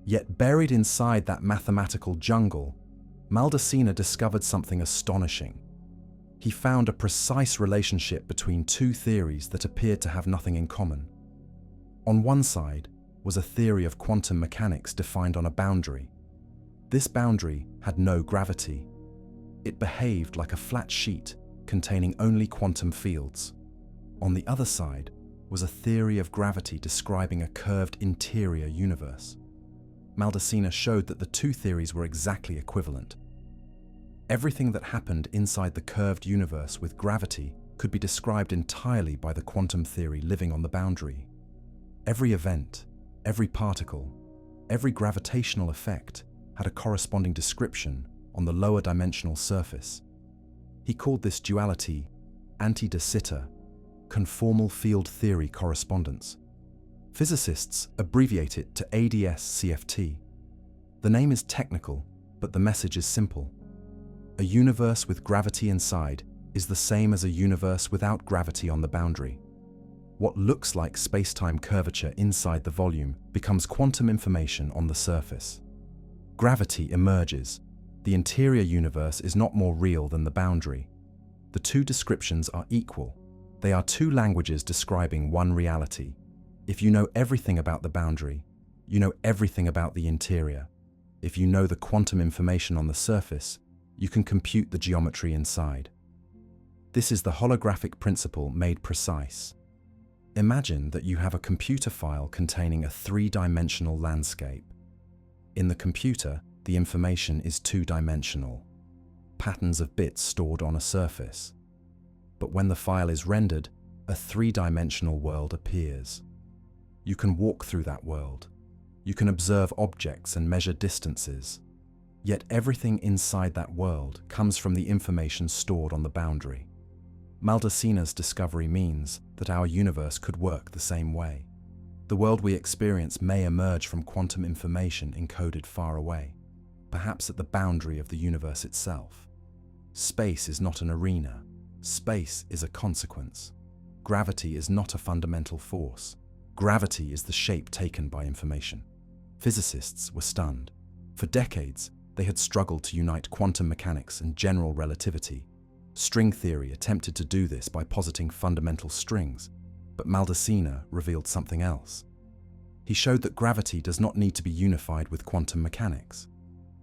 Yet buried inside that mathematical jungle, Maldacena discovered something astonishing. He found a precise relationship between two theories that appeared to have nothing in common. On one side was a theory of quantum mechanics defined on a boundary. This boundary had no gravity. It behaved like a flat sheet containing only quantum fields. On the other side was a theory of gravity describing a curved interior universe. Maldacena showed that the two theories were exactly equivalent. Everything that happened inside the curved universe with gravity could be described entirely by the quantum theory living on the boundary. Every event, every particle, every gravitational effect had a corresponding description on the lower dimensional surface. He called this duality anti-de Sitter, conformal field theory correspondence. Physicists abbreviate it to ADS-CFT. The name is technical, but the message is simple. A universe with gravity inside is the same as a universe without gravity on the boundary. What looks like space-time curvature inside the volume becomes quantum information on the surface. Gravity emerges. The interior universe is not more real than the boundary. The two descriptions are equal. They are two languages describing one reality. If you know everything about the boundary, you know everything about the interior. If you know the quantum information on the surface, you can compute the geometry inside. This is the holographic principle made precise. Imagine that you have a computer file containing a three-dimensional landscape. In the computer, the information is two-dimensional. Patterns of bits stored on a surface. But when the file is rendered, a three-dimensional world appears. You can walk through that world. You can observe objects and measure distances. Yet everything inside that world comes from the information stored on the boundary. Maldacina's discovery means that our universe could work the same way. The world we experience may emerge from quantum information encoded far away, perhaps at the boundary of the universe itself. Space is not an arena. Space is a consequence. Gravity is not a fundamental force. Gravity is the shape taken by information. Physicists were stunned. For decades, they had struggled to unite quantum mechanics and general relativity. String theory attempted to do this by positing fundamental strings, but Maldacena revealed something else. He showed that gravity does not need to be unified with quantum mechanics.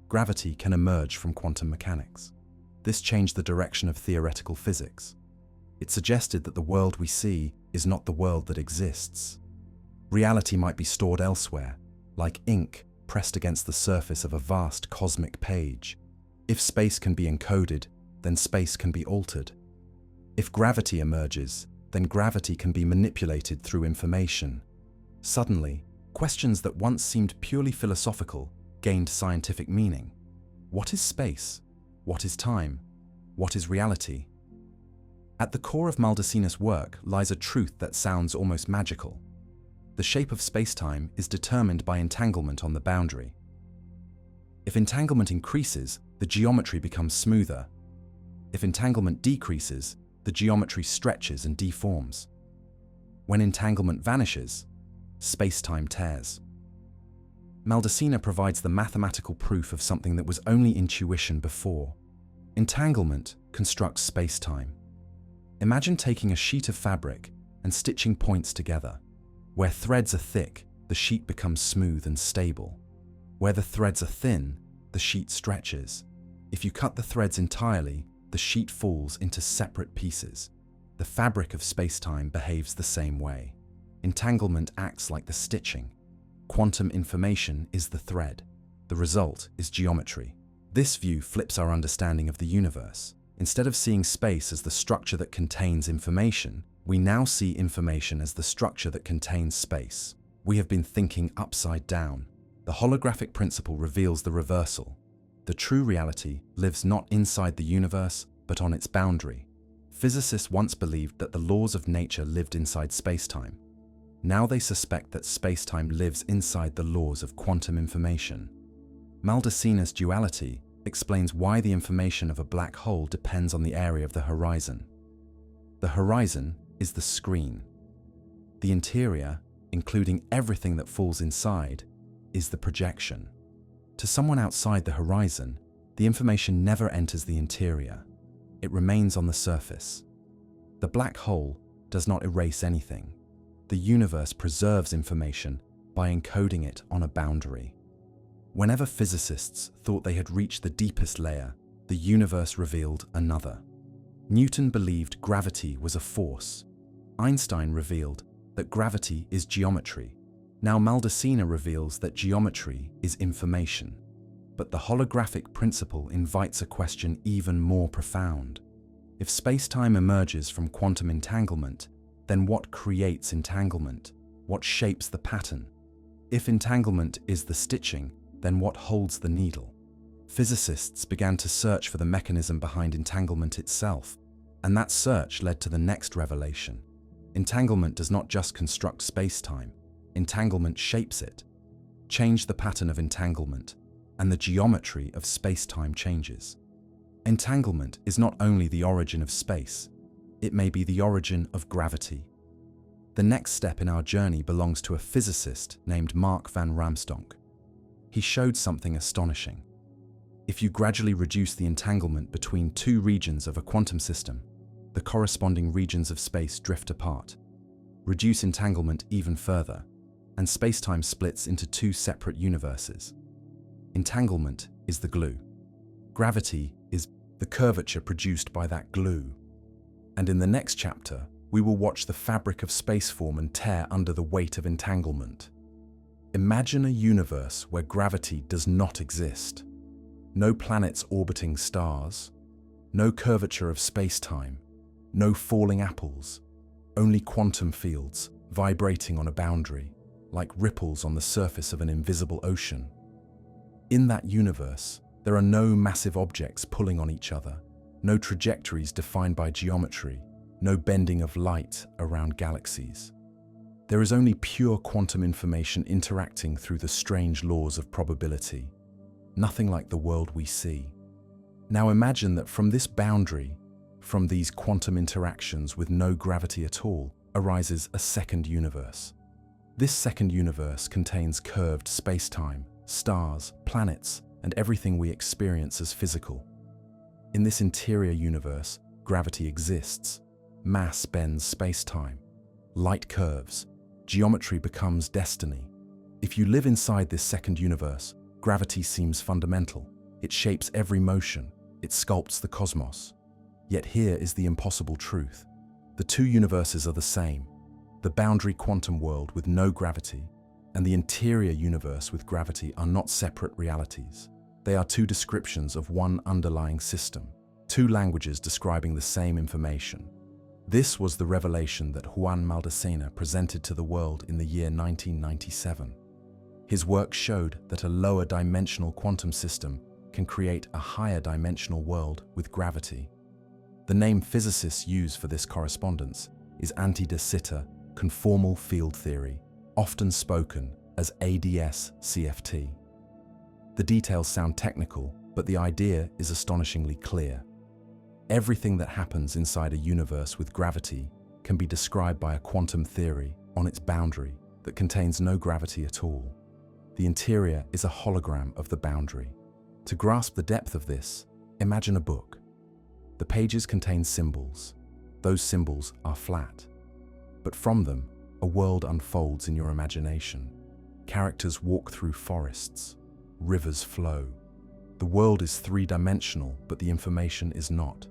Gravity can emerge from quantum mechanics. This changed the direction of theoretical physics. It suggested that the world we see is not the world that exists. Reality might be stored elsewhere, like ink pressed against the surface of a vast cosmic page. If space can be encoded, then space can be altered. If gravity emerges, then gravity can be manipulated through information. Suddenly, questions that once seemed purely philosophical gained scientific meaning. What is space? What is time? What is reality? At the core of Maldacina's work lies a truth that sounds almost magical. The shape of spacetime is determined by entanglement on the boundary. If entanglement increases, the geometry becomes smoother. If entanglement decreases, the geometry stretches and deforms. When entanglement vanishes, spacetime tears. Maldacena provides the mathematical proof of something that was only intuition before. Entanglement constructs spacetime. Imagine taking a sheet of fabric and stitching points together. Where threads are thick, the sheet becomes smooth and stable. Where the threads are thin, the sheet stretches. If you cut the threads entirely, the sheet falls into separate pieces. The fabric of spacetime behaves the same way. Entanglement acts like the stitching. Quantum information is the thread. The result is geometry. This view flips our understanding of the universe. Instead of seeing space as the structure that contains information, we now see information as the structure that contains space. We have been thinking upside down. The holographic principle reveals the reversal. The true reality lives not inside the universe, but on its boundary. Physicists once believed that the laws of nature lived inside spacetime. Now they suspect that spacetime lives inside the laws of quantum information. Maldacena's duality explains why the information of a black hole depends on the area of the horizon. The horizon is the screen. The interior, including everything that falls inside, is the projection. To someone outside the horizon, the information never enters the interior. It remains on the surface. The black hole does not erase anything. The universe preserves information by encoding it on a boundary. Whenever physicists thought they had reached the deepest layer, the universe revealed another. Newton believed gravity was a force. Einstein revealed that gravity is geometry. Now Maldacena reveals that geometry is information. But the holographic principle invites a question even more profound. If spacetime emerges from quantum entanglement, then what creates entanglement? What shapes the pattern? If entanglement is the stitching, then what holds the needle? Physicists began to search for the mechanism behind entanglement itself, and that search led to the next revelation. Entanglement does not just construct spacetime, entanglement shapes it. Change the pattern of entanglement, and the geometry of spacetime changes. Entanglement is not only the origin of space, it may be the origin of gravity. The next step in our journey belongs to a physicist named Mark van Ramstonk. He showed something astonishing. If you gradually reduce the entanglement between two regions of a quantum system, the corresponding regions of space drift apart. Reduce entanglement even further, and spacetime splits into two separate universes. Entanglement is the glue. Gravity is the curvature produced by that glue. And in the next chapter, we will watch the fabric of space form and tear under the weight of entanglement. Imagine a universe where gravity does not exist. No planets orbiting stars, no curvature of space-time, No falling apples, only quantum fields vibrating on a boundary, like ripples on the surface of an invisible ocean. In that universe, there are no massive objects pulling on each other, no trajectories defined by geometry, no bending of light around galaxies. There is only pure quantum information interacting through the strange laws of probability, nothing like the world we see. Now imagine that from this boundary, from these quantum interactions with no gravity at all, arises a second universe. This second universe contains curved space-time, stars, planets, and everything we experience as physical. In this interior universe, gravity exists. Mass bends space-time. Light curves. Geometry becomes destiny. If you live inside this second universe, gravity seems fundamental. It shapes every motion. It sculpts the cosmos. Yet here is the impossible truth. The two universes are the same. The boundary quantum world with no gravity and the interior universe with gravity are not separate realities. They are two descriptions of one underlying system, two languages describing the same information. This was the revelation that Juan Maldacena presented to the world in the year 1997. His work showed that a lower dimensional quantum system can create a higher dimensional world with gravity. The name physicists use for this correspondence is anti-de Sitter conformal field theory, often spoken as ADS-CFT. The details sound technical, but the idea is astonishingly clear. Everything that happens inside a universe with gravity can be described by a quantum theory on its boundary that contains no gravity at all. The interior is a hologram of the boundary. To grasp the depth of this, imagine a book. The pages contain symbols. Those symbols are flat. But from them, a world unfolds in your imagination. Characters walk through forests. Rivers flow. The world is three-dimensional, but the information is not.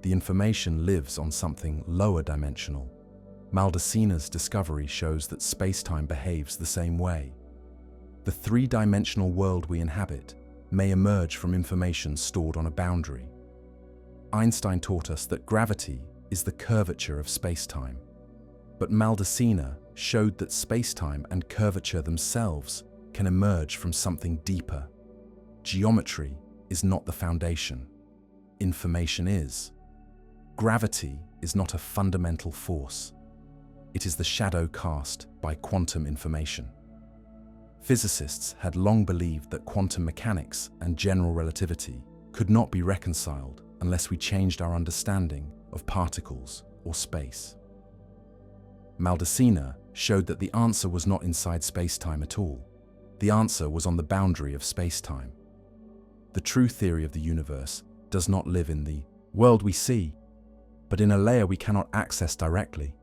The information lives on something lower dimensional. Maldacena's discovery shows that space-time behaves the same way. The three-dimensional world we inhabit may emerge from information stored on a boundary. Einstein taught us that gravity is the curvature of space-time. But Maldacena showed that space-time and curvature themselves can emerge from something deeper. Geometry is not the foundation. Information is. Gravity is not a fundamental force. It is the shadow cast by quantum information. Physicists had long believed that quantum mechanics and general relativity could not be reconciled unless we changed our understanding of particles or space. Maldacena showed that the answer was not inside space-time at all. The answer was on the boundary of space-time. The true theory of the universe does not live in the world we see, but in a layer we cannot access directly.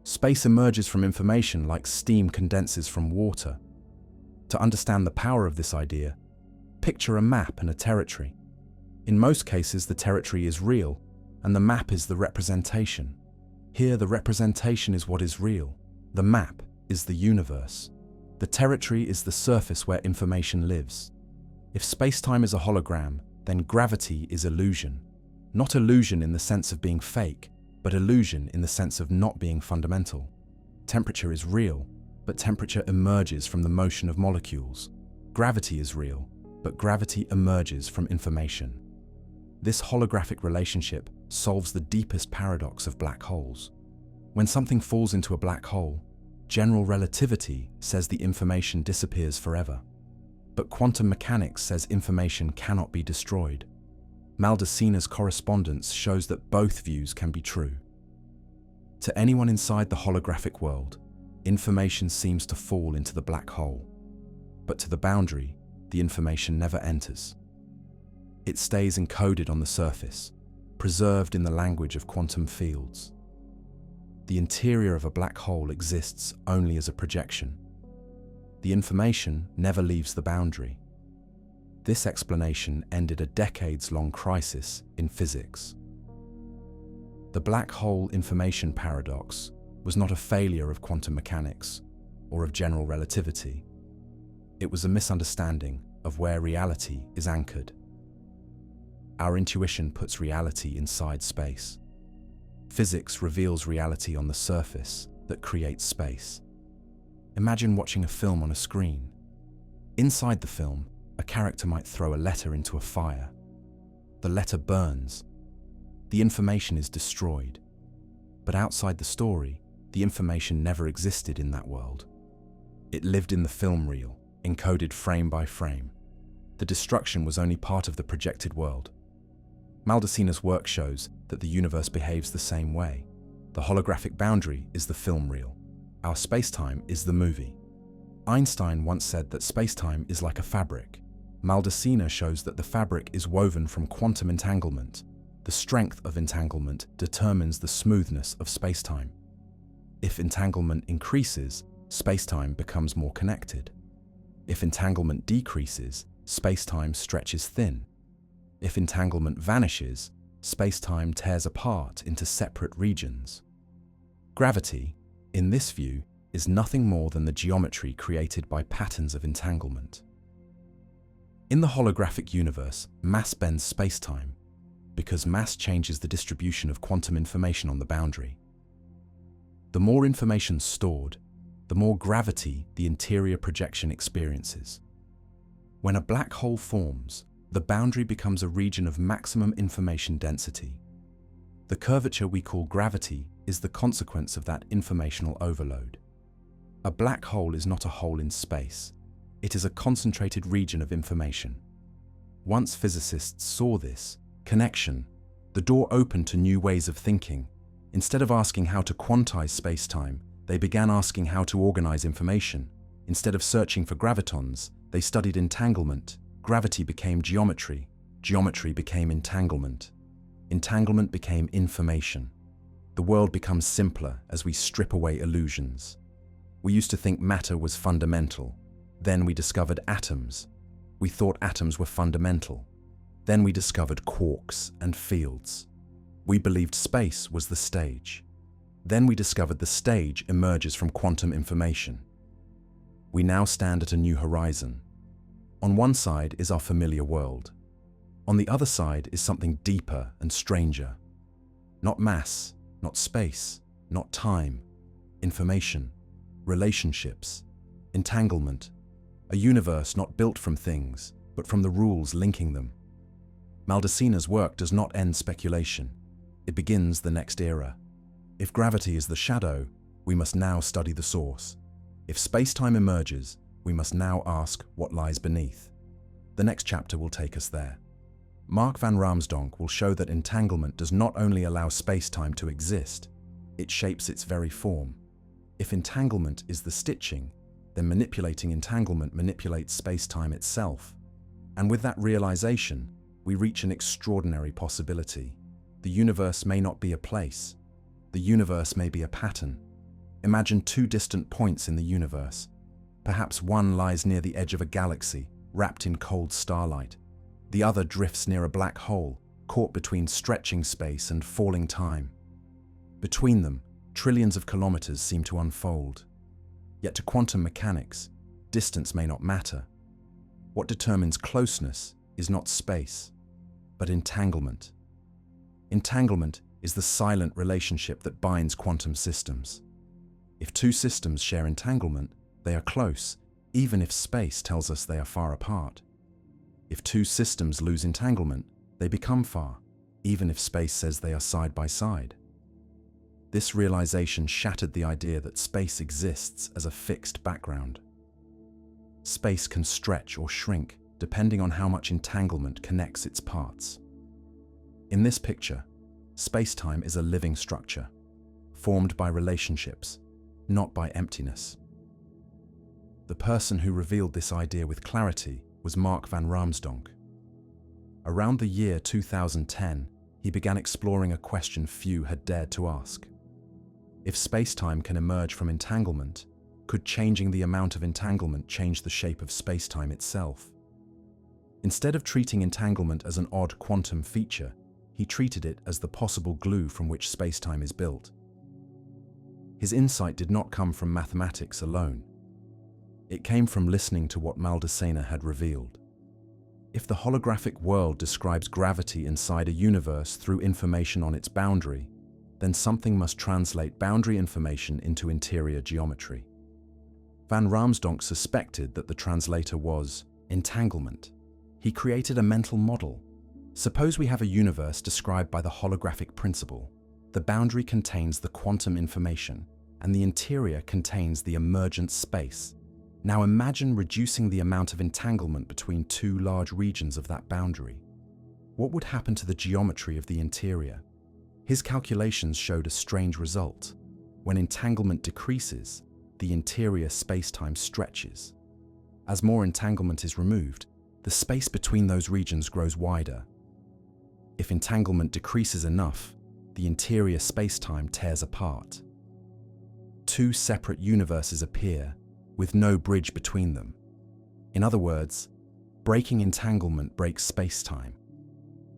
Space emerges from information like steam condenses from water. To understand the power of this idea, picture a map and a territory. In most cases, the territory is real, and the map is the representation. Here, the representation is what is real. The map is the universe. The territory is the surface where information lives. If space-time is a hologram, then gravity is illusion. Not illusion in the sense of being fake, but illusion in the sense of not being fundamental. Temperature is real, but temperature emerges from the motion of molecules. Gravity is real, but gravity emerges from information. This holographic relationship solves the deepest paradox of black holes. When something falls into a black hole, general relativity says the information disappears forever. But quantum mechanics says information cannot be destroyed. Maldacena's correspondence shows that both views can be true. To anyone inside the holographic world, information seems to fall into the black hole. But to the boundary, the information never enters. It stays encoded on the surface, preserved in the language of quantum fields. The interior of a black hole exists only as a projection. The information never leaves the boundary. This explanation ended a decades-long crisis in physics. The black hole information paradox was not a failure of quantum mechanics or of general relativity. It was a misunderstanding of where reality is anchored. Our intuition puts reality inside space. Physics reveals reality on the surface that creates space. Imagine watching a film on a screen. Inside the film, a character might throw a letter into a fire. The letter burns. The information is destroyed. But outside the story, the information never existed in that world. It lived in the film reel, encoded frame by frame. The destruction was only part of the projected world. Maldaceno's work shows that the universe behaves the same way. The holographic boundary is the film reel. Our spacetime is the movie. Einstein once said that spacetime is like a fabric. Maldaceno shows that the fabric is woven from quantum entanglement. The strength of entanglement determines the smoothness of spacetime. If entanglement increases, spacetime becomes more connected. If entanglement decreases, spacetime stretches thin. If entanglement vanishes, spacetime tears apart into separate regions. Gravity, in this view, is nothing more than the geometry created by patterns of entanglement. In the holographic universe, mass bends spacetime, because mass changes the distribution of quantum information on the boundary. The more information stored, the more gravity the interior projection experiences. When a black hole forms, the boundary becomes a region of maximum information density. The curvature we call gravity is the consequence of that informational overload. A black hole is not a hole in space. It is a concentrated region of information. Once physicists saw this connection, the door opened to new ways of thinking. Instead of asking how to quantize spacetime, they began asking how to organize information. Instead of searching for gravitons, they studied entanglement. Gravity became geometry. Geometry became entanglement. Entanglement became information. The world becomes simpler as we strip away illusions. We used to think matter was fundamental. Then we discovered atoms. We thought atoms were fundamental. Then we discovered quarks and fields. We believed space was the stage. Then we discovered the stage emerges from quantum information. We now stand at a new horizon. On one side is our familiar world. On the other side is something deeper and stranger. Not mass, not space, not time. Information, relationships, entanglement. A universe not built from things, but from the rules linking them. Maldaceno's work does not end speculation. It begins the next era. If gravity is the shadow, we must now study the source. If spacetime emerges, we must now ask what lies beneath. The next chapter will take us there. Mark van Ramsdonk will show that entanglement does not only allow spacetime to exist, it shapes its very form. If entanglement is the stitching, then manipulating entanglement manipulates spacetime itself. And with that realization, we reach an extraordinary possibility. The universe may not be a place. The universe may be a pattern. Imagine two distant points in the universe. Perhaps one lies near the edge of a galaxy, wrapped in cold starlight. The other drifts near a black hole, caught between stretching space and falling time. Between them, trillions of kilometers seem to unfold. Yet to quantum mechanics, distance may not matter. What determines closeness is not space, but entanglement. Entanglement is the silent relationship that binds quantum systems. If two systems share entanglement, they are close, even if space tells us they are far apart. If two systems lose entanglement, they become far, even if space says they are side by side. This realization shattered the idea that space exists as a fixed background. Space can stretch or shrink depending on how much entanglement connects its parts. In this picture, spacetime is a living structure, formed by relationships, not by emptiness. The person who revealed this idea with clarity was Mark van Ramsdonk. Around the year 2010, he began exploring a question few had dared to ask. If spacetime can emerge from entanglement, could changing the amount of entanglement change the shape of spacetime itself? Instead of treating entanglement as an odd quantum feature, he treated it as the possible glue from which spacetime is built. His insight did not come from mathematics alone. It came from listening to what Maldaceno had revealed. If the holographic world describes gravity inside a universe through information on its boundary, then something must translate boundary information into interior geometry. Van Ramsdonk suspected that the translator was entanglement. He created a mental model. Suppose we have a universe described by the holographic principle. The boundary contains the quantum information, and the interior contains the emergent space. Now imagine reducing the amount of entanglement between two large regions of that boundary. What would happen to the geometry of the interior? His calculations showed a strange result. When entanglement decreases, the interior space-time stretches. As more entanglement is removed, the space between those regions grows wider. If entanglement decreases enough, the interior space-time tears apart. Two separate universes appear, with no bridge between them. In other words, breaking entanglement breaks space-time.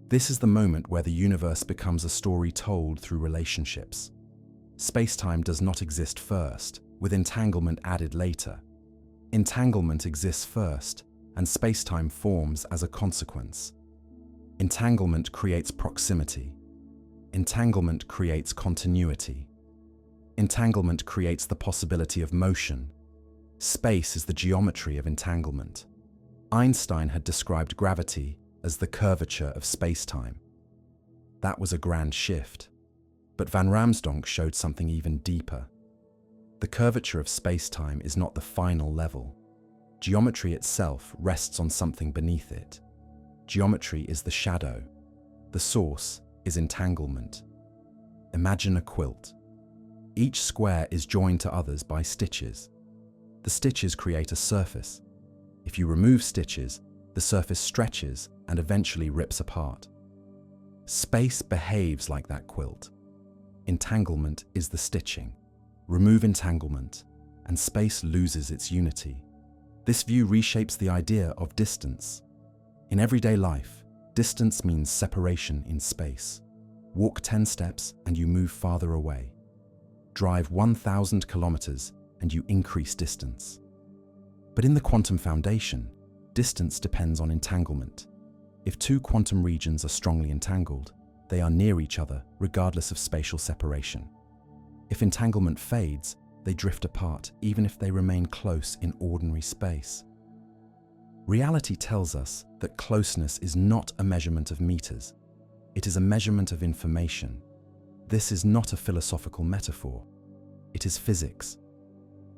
This is the moment where the universe becomes a story told through relationships. Space-time does not exist first, with entanglement added later. Entanglement exists first, and space-time forms as a consequence. Entanglement creates proximity. Entanglement creates continuity. Entanglement creates the possibility of motion. Space is the geometry of entanglement. Einstein had described gravity as the curvature of space-time. That was a grand shift. But Van Ramsdonk showed something even deeper. The curvature of space-time is not the final level. Geometry itself rests on something beneath it. Geometry is the shadow. The source is entanglement. Imagine a quilt. Each square is joined to others by stitches. The stitches create a surface. If you remove stitches, the surface stretches and eventually rips apart. Space behaves like that quilt. Entanglement is the stitching. Remove entanglement, and space loses its unity. This view reshapes the idea of distance. In everyday life, distance means separation in space. Walk 10 steps and you move farther away. Drive 1,000 kilometers and you increase distance. But in the quantum foundation, distance depends on entanglement. If two quantum regions are strongly entangled, they are near each other regardless of spatial separation. If entanglement fades, they drift apart even if they remain close in ordinary space. Reality tells us that closeness is not a measurement of meters. It is a measurement of information. This is not a philosophical metaphor. It is physics.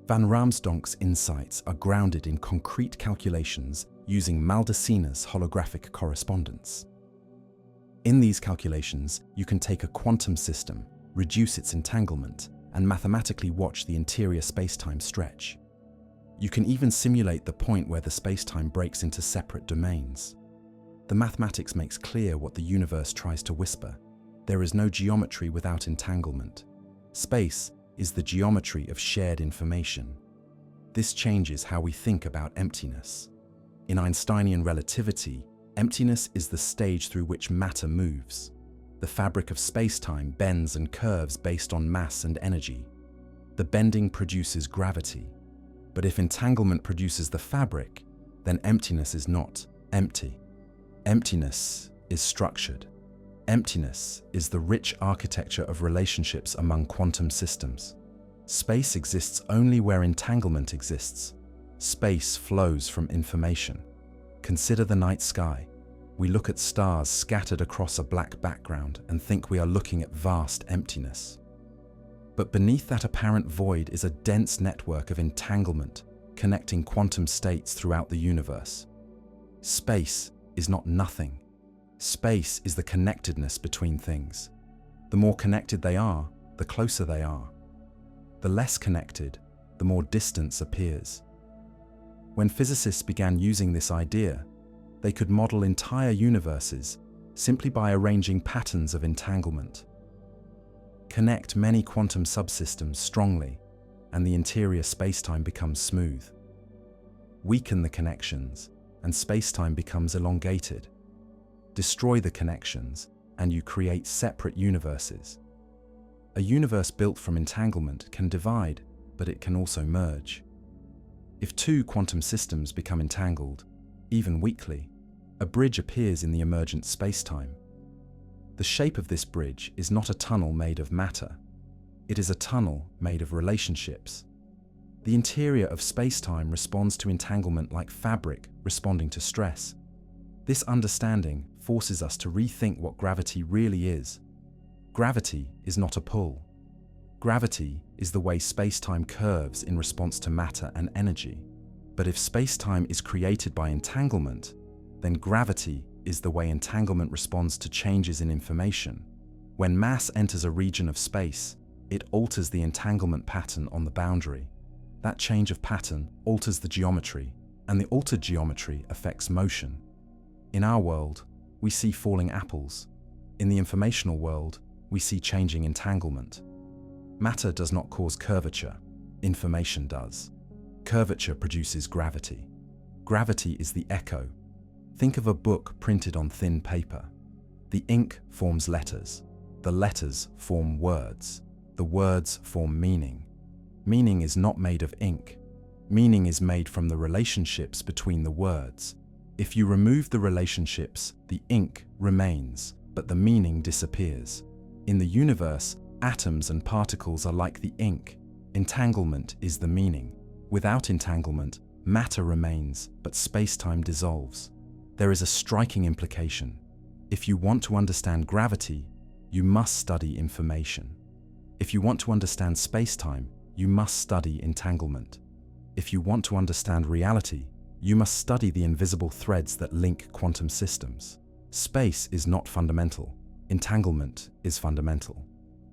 Van Ramsdonk's insights are grounded in concrete calculations using Maldaceno's holographic correspondence. In these calculations, you can take a quantum system, reduce its entanglement, and mathematically watch the interior spacetime stretch. You can even simulate the point where the spacetime breaks into separate domains. The mathematics makes clear what the universe tries to whisper. There is no geometry without entanglement. Space is the geometry of shared information. This changes how we think about emptiness. In Einsteinian relativity, emptiness is the stage through which matter moves. The fabric of spacetime bends and curves based on mass and energy. The bending produces gravity. But if entanglement produces the fabric, then emptiness is not empty. Emptiness is structured. Emptiness is the rich architecture of relationships among quantum systems. Space exists only where entanglement exists. Space flows from information. Consider the night sky. We look at stars scattered across a black background and think we are looking at vast emptiness. But beneath that apparent void is a dense network of entanglement connecting quantum states throughout the universe. Space is not nothing. Space is the connectedness between things. The more connected they are, the closer they are. The less connected, the more distance appears. When physicists began using this idea, they could model entire universes simply by arranging patterns of entanglement. Connect many quantum subsystems strongly, and the interior spacetime becomes smooth. Weaken the connections, and spacetime becomes elongated. Destroy the connections, and you create separate universes. A universe built from entanglement can divide, but it can also merge. If two quantum systems become entangled, even weakly, a bridge appears in the emergent spacetime. The shape of this bridge is not a tunnel made of matter. It is a tunnel made of relationships. The interior of space-time responds to entanglement like fabric responding to stress. This understanding forces us to rethink what gravity really is. Gravity is not a pull. Gravity is the way space-time curves in response to matter and energy. But if space-time is created by entanglement, then gravity is the way entanglement responds to changes in information. When mass enters a region of space, it alters the entanglement pattern on the boundary. That change of pattern alters the geometry, and the altered geometry affects motion. In our world, we see falling apples. In the informational world, we see changing entanglement. Matter does not cause curvature, information does. Curvature produces gravity. Gravity is the echo. Think of a book printed on thin paper. The ink forms letters. The letters form words. The words form meaning. Meaning is not made of ink. Meaning is made from the relationships between the words. If you remove the relationships, the ink remains, but the meaning disappears. In the universe, atoms and particles are like the ink. Entanglement is the meaning. Without entanglement, matter remains, but space-time dissolves. There is a striking implication. If you want to understand gravity, you must study information. If you want to understand space-time, you must study entanglement. If you want to understand reality, you must study the invisible threads that link quantum systems. Space is not fundamental. Entanglement is fundamental.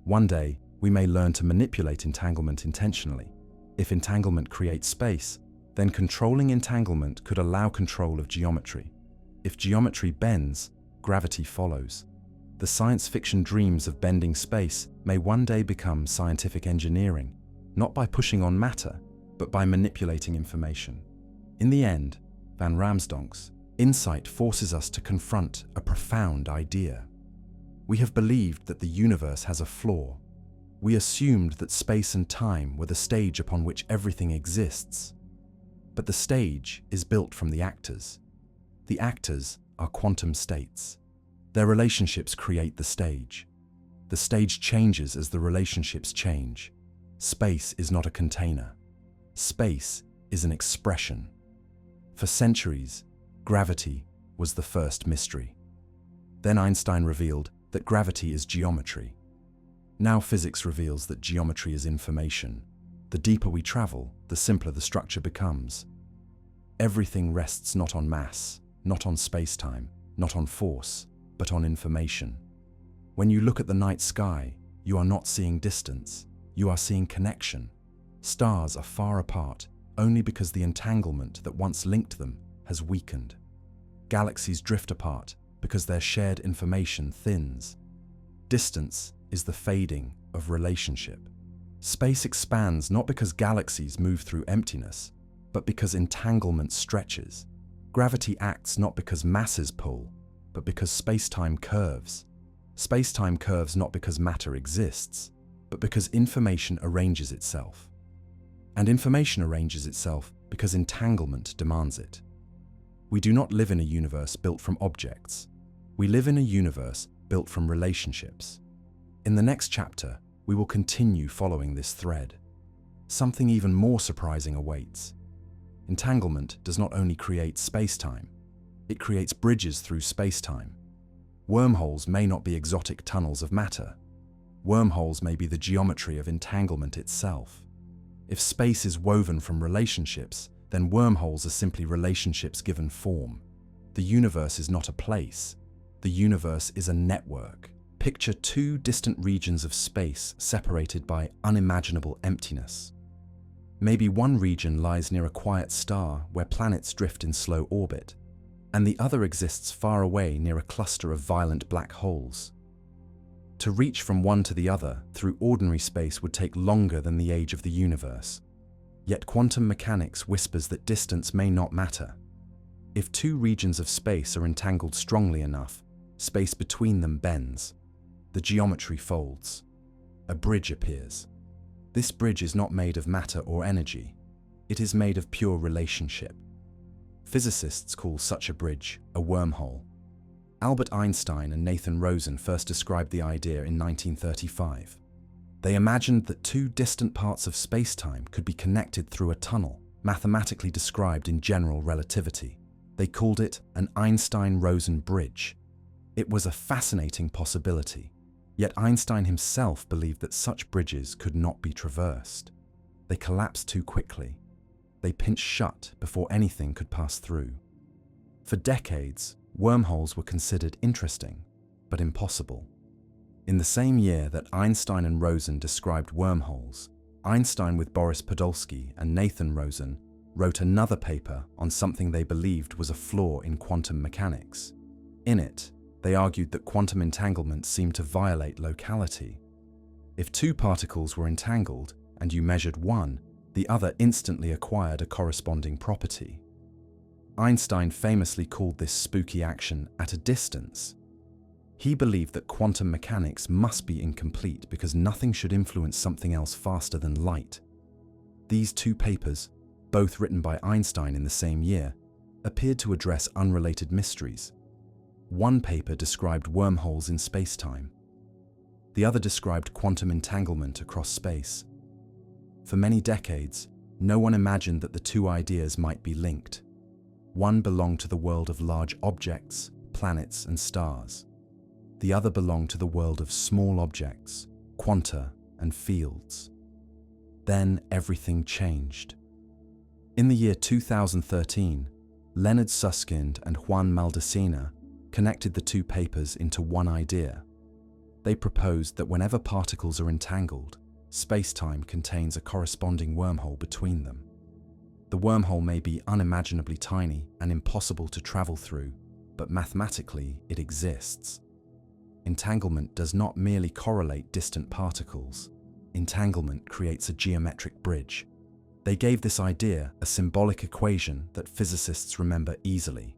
One day, we may learn to manipulate entanglement intentionally. If entanglement creates space, then controlling entanglement could allow control of geometry. If geometry bends, gravity follows. The science fiction dreams of bending space may one day become scientific engineering, not by pushing on matter, but by manipulating information. In the end, Van Ramsdonk's insight forces us to confront a profound idea. We have believed that the universe has a flaw. We assumed that space and time were the stage upon which everything exists. But the stage is built from the actors. The actors are quantum states. Their relationships create the stage. The stage changes as the relationships change. Space is not a container. Space is an expression. For centuries, gravity was the first mystery. Then Einstein revealed that gravity is geometry. Now physics reveals that geometry is information. The deeper we travel, the simpler the structure becomes. Everything rests not on mass, not on space-time, not on force, but on information. When you look at the night sky, you are not seeing distance, you are seeing connection. Stars are far apart only because the entanglement that once linked them has weakened. Galaxies drift apart because their shared information thins. Distance is the fading of relationship. Space expands not because galaxies move through emptiness, but because entanglement stretches. Gravity acts not because masses pull, but because space-time curves. Space-time curves not because matter exists, but because information arranges itself. And information arranges itself because entanglement demands it. We do not live in a universe built from objects. We live in a universe built from relationships. In the next chapter, we will continue following this thread. Something even more surprising awaits. Entanglement does not only create space-time, it creates bridges through space-time. Wormholes may not be exotic tunnels of matter. Wormholes may be the geometry of entanglement itself. If space is woven from relationships, then wormholes are simply relationships given form. The universe is not a place. The universe is a network. Picture two distant regions of space separated by unimaginable emptiness. Maybe one region lies near a quiet star where planets drift in slow orbit, and the other exists far away near a cluster of violent black holes. To reach from one to the other through ordinary space would take longer than the age of the universe. Yet quantum mechanics whispers that distance may not matter. If two regions of space are entangled strongly enough, space between them bends. The geometry folds. A bridge appears. This bridge is not made of matter or energy. It is made of pure relationship. Physicists call such a bridge a wormhole. Albert Einstein and Nathan Rosen first described the idea in 1935. They imagined that two distant parts of space-time could be connected through a tunnel, mathematically described in general relativity. They called it an Einstein-Rosen bridge. It was a fascinating possibility, yet Einstein himself believed that such bridges could not be traversed. They collapsed too quickly. They pinched shut before anything could pass through. For decades, wormholes were considered interesting, but impossible. In the same year that Einstein and Rosen described wormholes, Einstein with Boris Podolsky and Nathan Rosen wrote another paper on something they believed was a flaw in quantum mechanics. In it, they argued that quantum entanglement seemed to violate locality. If two particles were entangled and you measured one, the other instantly acquired a corresponding property. Einstein famously called this spooky action at a distance. He believed that quantum mechanics must be incomplete because nothing should influence something else faster than light. These two papers, both written by Einstein in the same year, appeared to address unrelated mysteries. One paper described wormholes in space-time. The other described quantum entanglement across space. For many decades, no one imagined that the two ideas might be linked. One belonged to the world of large objects, planets and stars. The other belonged to the world of small objects, quanta and fields. Then everything changed. In the year 2013, Leonard Susskind and Juan Maldacena connected the two papers into one idea. They proposed that whenever particles are entangled, space-time contains a corresponding wormhole between them. The wormhole may be unimaginably tiny and impossible to travel through, but mathematically it exists. Entanglement does not merely correlate distant particles. Entanglement creates a geometric bridge. They gave this idea a symbolic equation that physicists remember easily.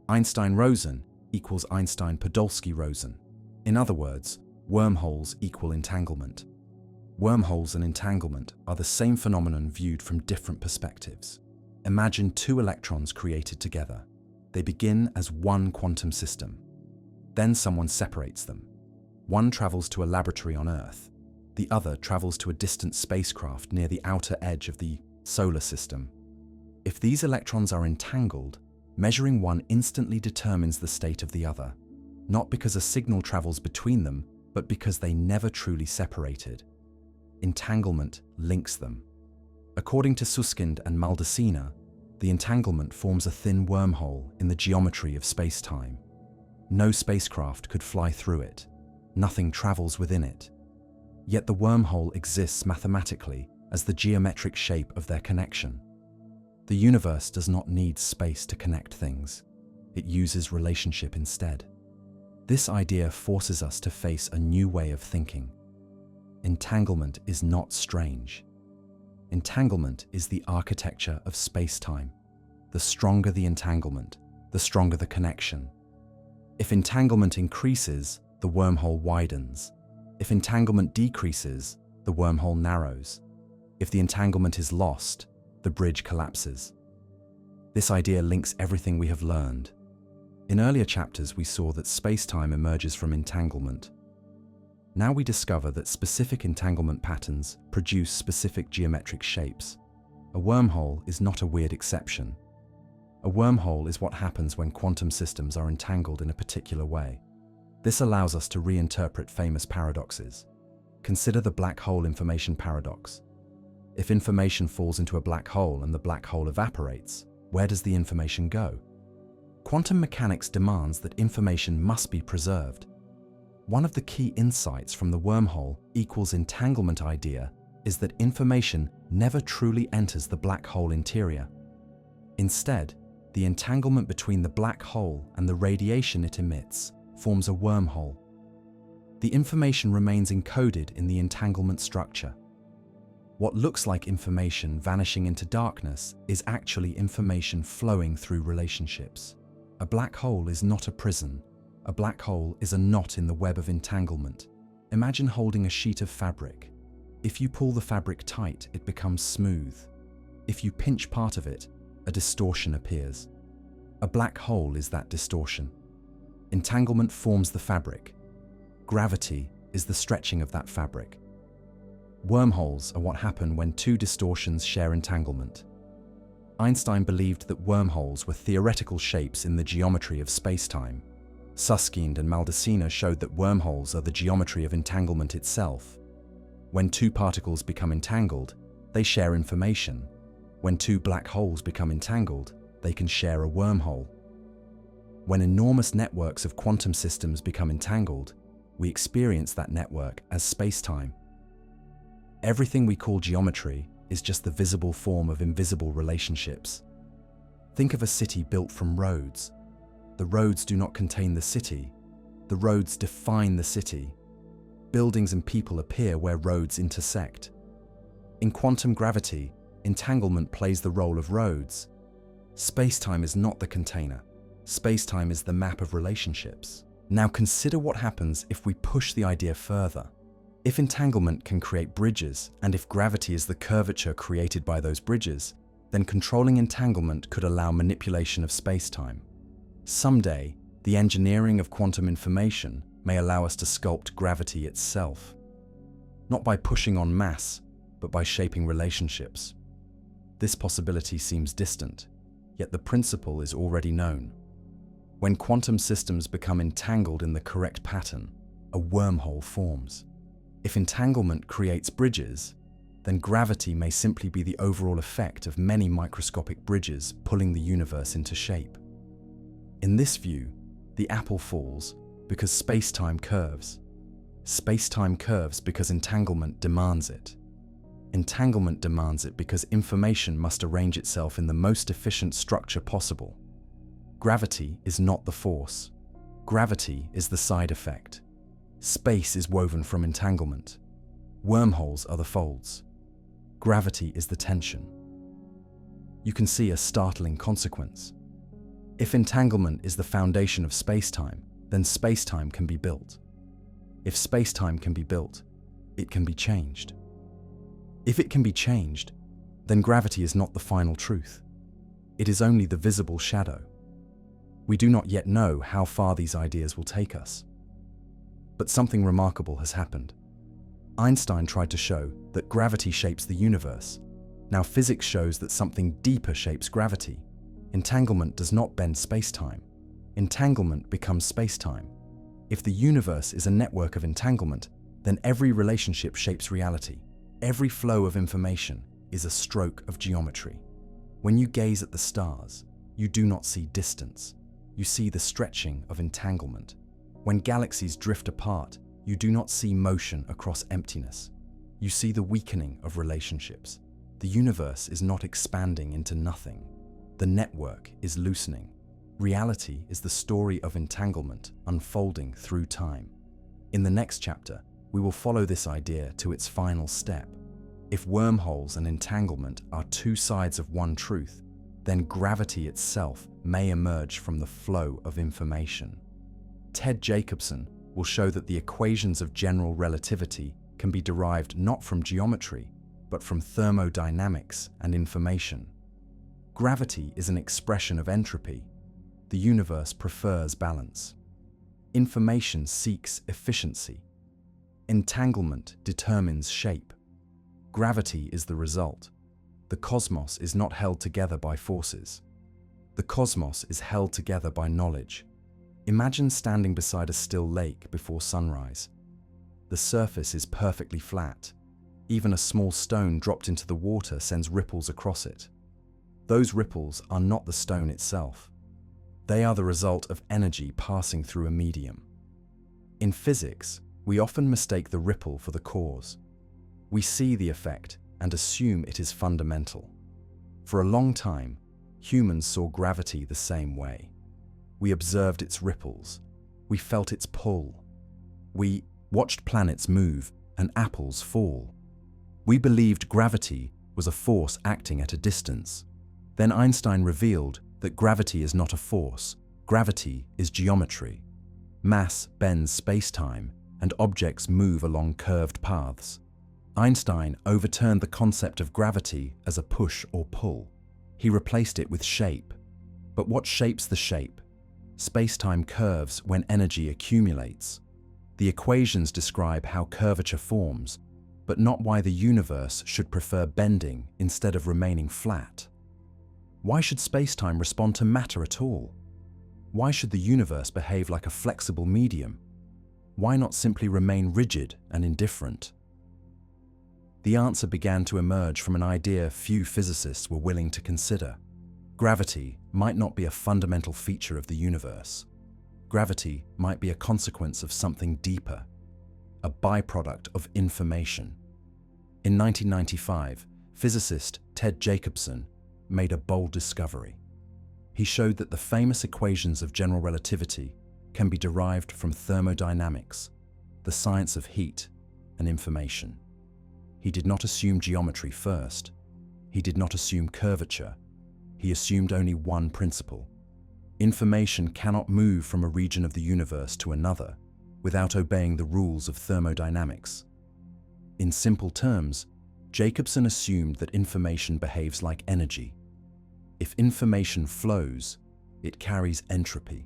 Einstein-Rosen equals Einstein-Podolsky-Rosen. In other words, wormholes equal entanglement. Wormholes and entanglement are the same phenomenon viewed from different perspectives. Imagine two electrons created together. They begin as one quantum system. Then someone separates them. One travels to a laboratory on Earth. The other travels to a distant spacecraft near the outer edge of the solar system. If these electrons are entangled, measuring one instantly determines the state of the other, not because a signal travels between them, but because they never truly separated. Entanglement links them. According to Susskind and Maldacena, the entanglement forms a thin wormhole in the geometry of space-time. No spacecraft could fly through it. Nothing travels within it. Yet the wormhole exists mathematically as the geometric shape of their connection. The universe does not need space to connect things. It uses relationship instead. This idea forces us to face a new way of thinking. Entanglement is not strange. Entanglement is the architecture of space-time. The stronger the entanglement, the stronger the connection. If entanglement increases, the wormhole widens. If entanglement decreases, the wormhole narrows. If the entanglement is lost, the bridge collapses. This idea links everything we have learned. In earlier chapters, we saw that space-time emerges from entanglement. Now we discover that specific entanglement patterns produce specific geometric shapes. A wormhole is not a weird exception. A wormhole is what happens when quantum systems are entangled in a particular way. This allows us to reinterpret famous paradoxes. Consider the black hole information paradox. If information falls into a black hole and the black hole evaporates, where does the information go? Quantum mechanics demands that information must be preserved. One of the key insights from the wormhole equals entanglement idea is that information never truly enters the black hole interior. Instead, the entanglement between the black hole and the radiation it emits forms a wormhole. The information remains encoded in the entanglement structure. What looks like information vanishing into darkness is actually information flowing through relationships. A black hole is not a prison. A black hole is a knot in the web of entanglement. Imagine holding a sheet of fabric. If you pull the fabric tight, it becomes smooth. If you pinch part of it, a distortion appears. A black hole is that distortion. Entanglement forms the fabric. Gravity is the stretching of that fabric. Wormholes are what happen when two distortions share entanglement. Einstein believed that wormholes were theoretical shapes in the geometry of spacetime. Susskind and Maldacena showed that wormholes are the geometry of entanglement itself. When two particles become entangled, they share information. When two black holes become entangled, they can share a wormhole. When enormous networks of quantum systems become entangled, we experience that network as spacetime. Everything we call geometry is just the visible form of invisible relationships. Think of a city built from roads. The roads do not contain the city. The roads define the city. Buildings and people appear where roads intersect. In quantum gravity, entanglement plays the role of roads. Spacetime is not the container. Spacetime is the map of relationships. Now consider what happens if we push the idea further. If entanglement can create bridges, and if gravity is the curvature created by those bridges, then controlling entanglement could allow manipulation of spacetime. Someday, the engineering of quantum information may allow us to sculpt gravity itself. Not by pushing on mass, but by shaping relationships. This possibility seems distant, yet the principle is already known. When quantum systems become entangled in the correct pattern, a wormhole forms. If entanglement creates bridges, then gravity may simply be the overall effect of many microscopic bridges pulling the universe into shape. In this view, the apple falls because spacetime curves. Spacetime curves because entanglement demands it. Entanglement demands it because information must arrange itself in the most efficient structure possible. Gravity is not the force. Gravity is the side effect. Space is woven from entanglement. Wormholes are the folds. Gravity is the tension. You can see a startling consequence. If entanglement is the foundation of spacetime, then spacetime can be built. If spacetime can be built, it can be changed. If it can be changed, then gravity is not the final truth. It is only the visible shadow. We do not yet know how far these ideas will take us. But something remarkable has happened. Einstein tried to show that gravity shapes the universe. Now physics shows that something deeper shapes gravity. Entanglement does not bend spacetime. Entanglement becomes spacetime. If the universe is a network of entanglement, then every relationship shapes reality. Every flow of information is a stroke of geometry. When you gaze at the stars, you do not see distance. You see the stretching of entanglement. When galaxies drift apart, you do not see motion across emptiness. You see the weakening of relationships. The universe is not expanding into nothing. The network is loosening. Reality is the story of entanglement unfolding through time. In the next chapter, we will follow this idea to its final step. If wormholes and entanglement are two sides of one truth, then gravity itself may emerge from the flow of information. Ted Jacobson will show that the equations of general relativity can be derived not from geometry, but from thermodynamics and information. Gravity is an expression of entropy. The universe prefers balance. Information seeks efficiency. Entanglement determines shape. Gravity is the result. The cosmos is not held together by forces. The cosmos is held together by knowledge. Imagine standing beside a still lake before sunrise. The surface is perfectly flat. Even a small stone dropped into the water sends ripples across it. Those ripples are not the stone itself. They are the result of energy passing through a medium. In physics, we often mistake the ripple for the cause. We see the effect and assume it is fundamental. For a long time, humans saw gravity the same way. We observed its ripples. We felt its pull. We watched planets move and apples fall. We believed gravity was a force acting at a distance. Then Einstein revealed that gravity is not a force. Gravity is geometry. Mass bends space-time, and objects move along curved paths. Einstein overturned the concept of gravity as a push or pull. He replaced it with shape. But what shapes the shape? Spacetime curves when energy accumulates. The equations describe how curvature forms, but not why the universe should prefer bending instead of remaining flat. Why should spacetime respond to matter at all? Why should the universe behave like a flexible medium? Why not simply remain rigid and indifferent? The answer began to emerge from an idea few physicists were willing to consider. Gravity might not be a fundamental feature of the universe. Gravity might be a consequence of something deeper, a byproduct of information. In 1995, physicist Ted Jacobson made a bold discovery. He showed that the famous equations of general relativity can be derived from thermodynamics, the science of heat and information. He did not assume geometry first. He did not assume curvature. He assumed only one principle. Information cannot move from a region of the universe to another without obeying the rules of thermodynamics. In simple terms, Jacobson assumed that information behaves like energy. If information flows, it carries entropy.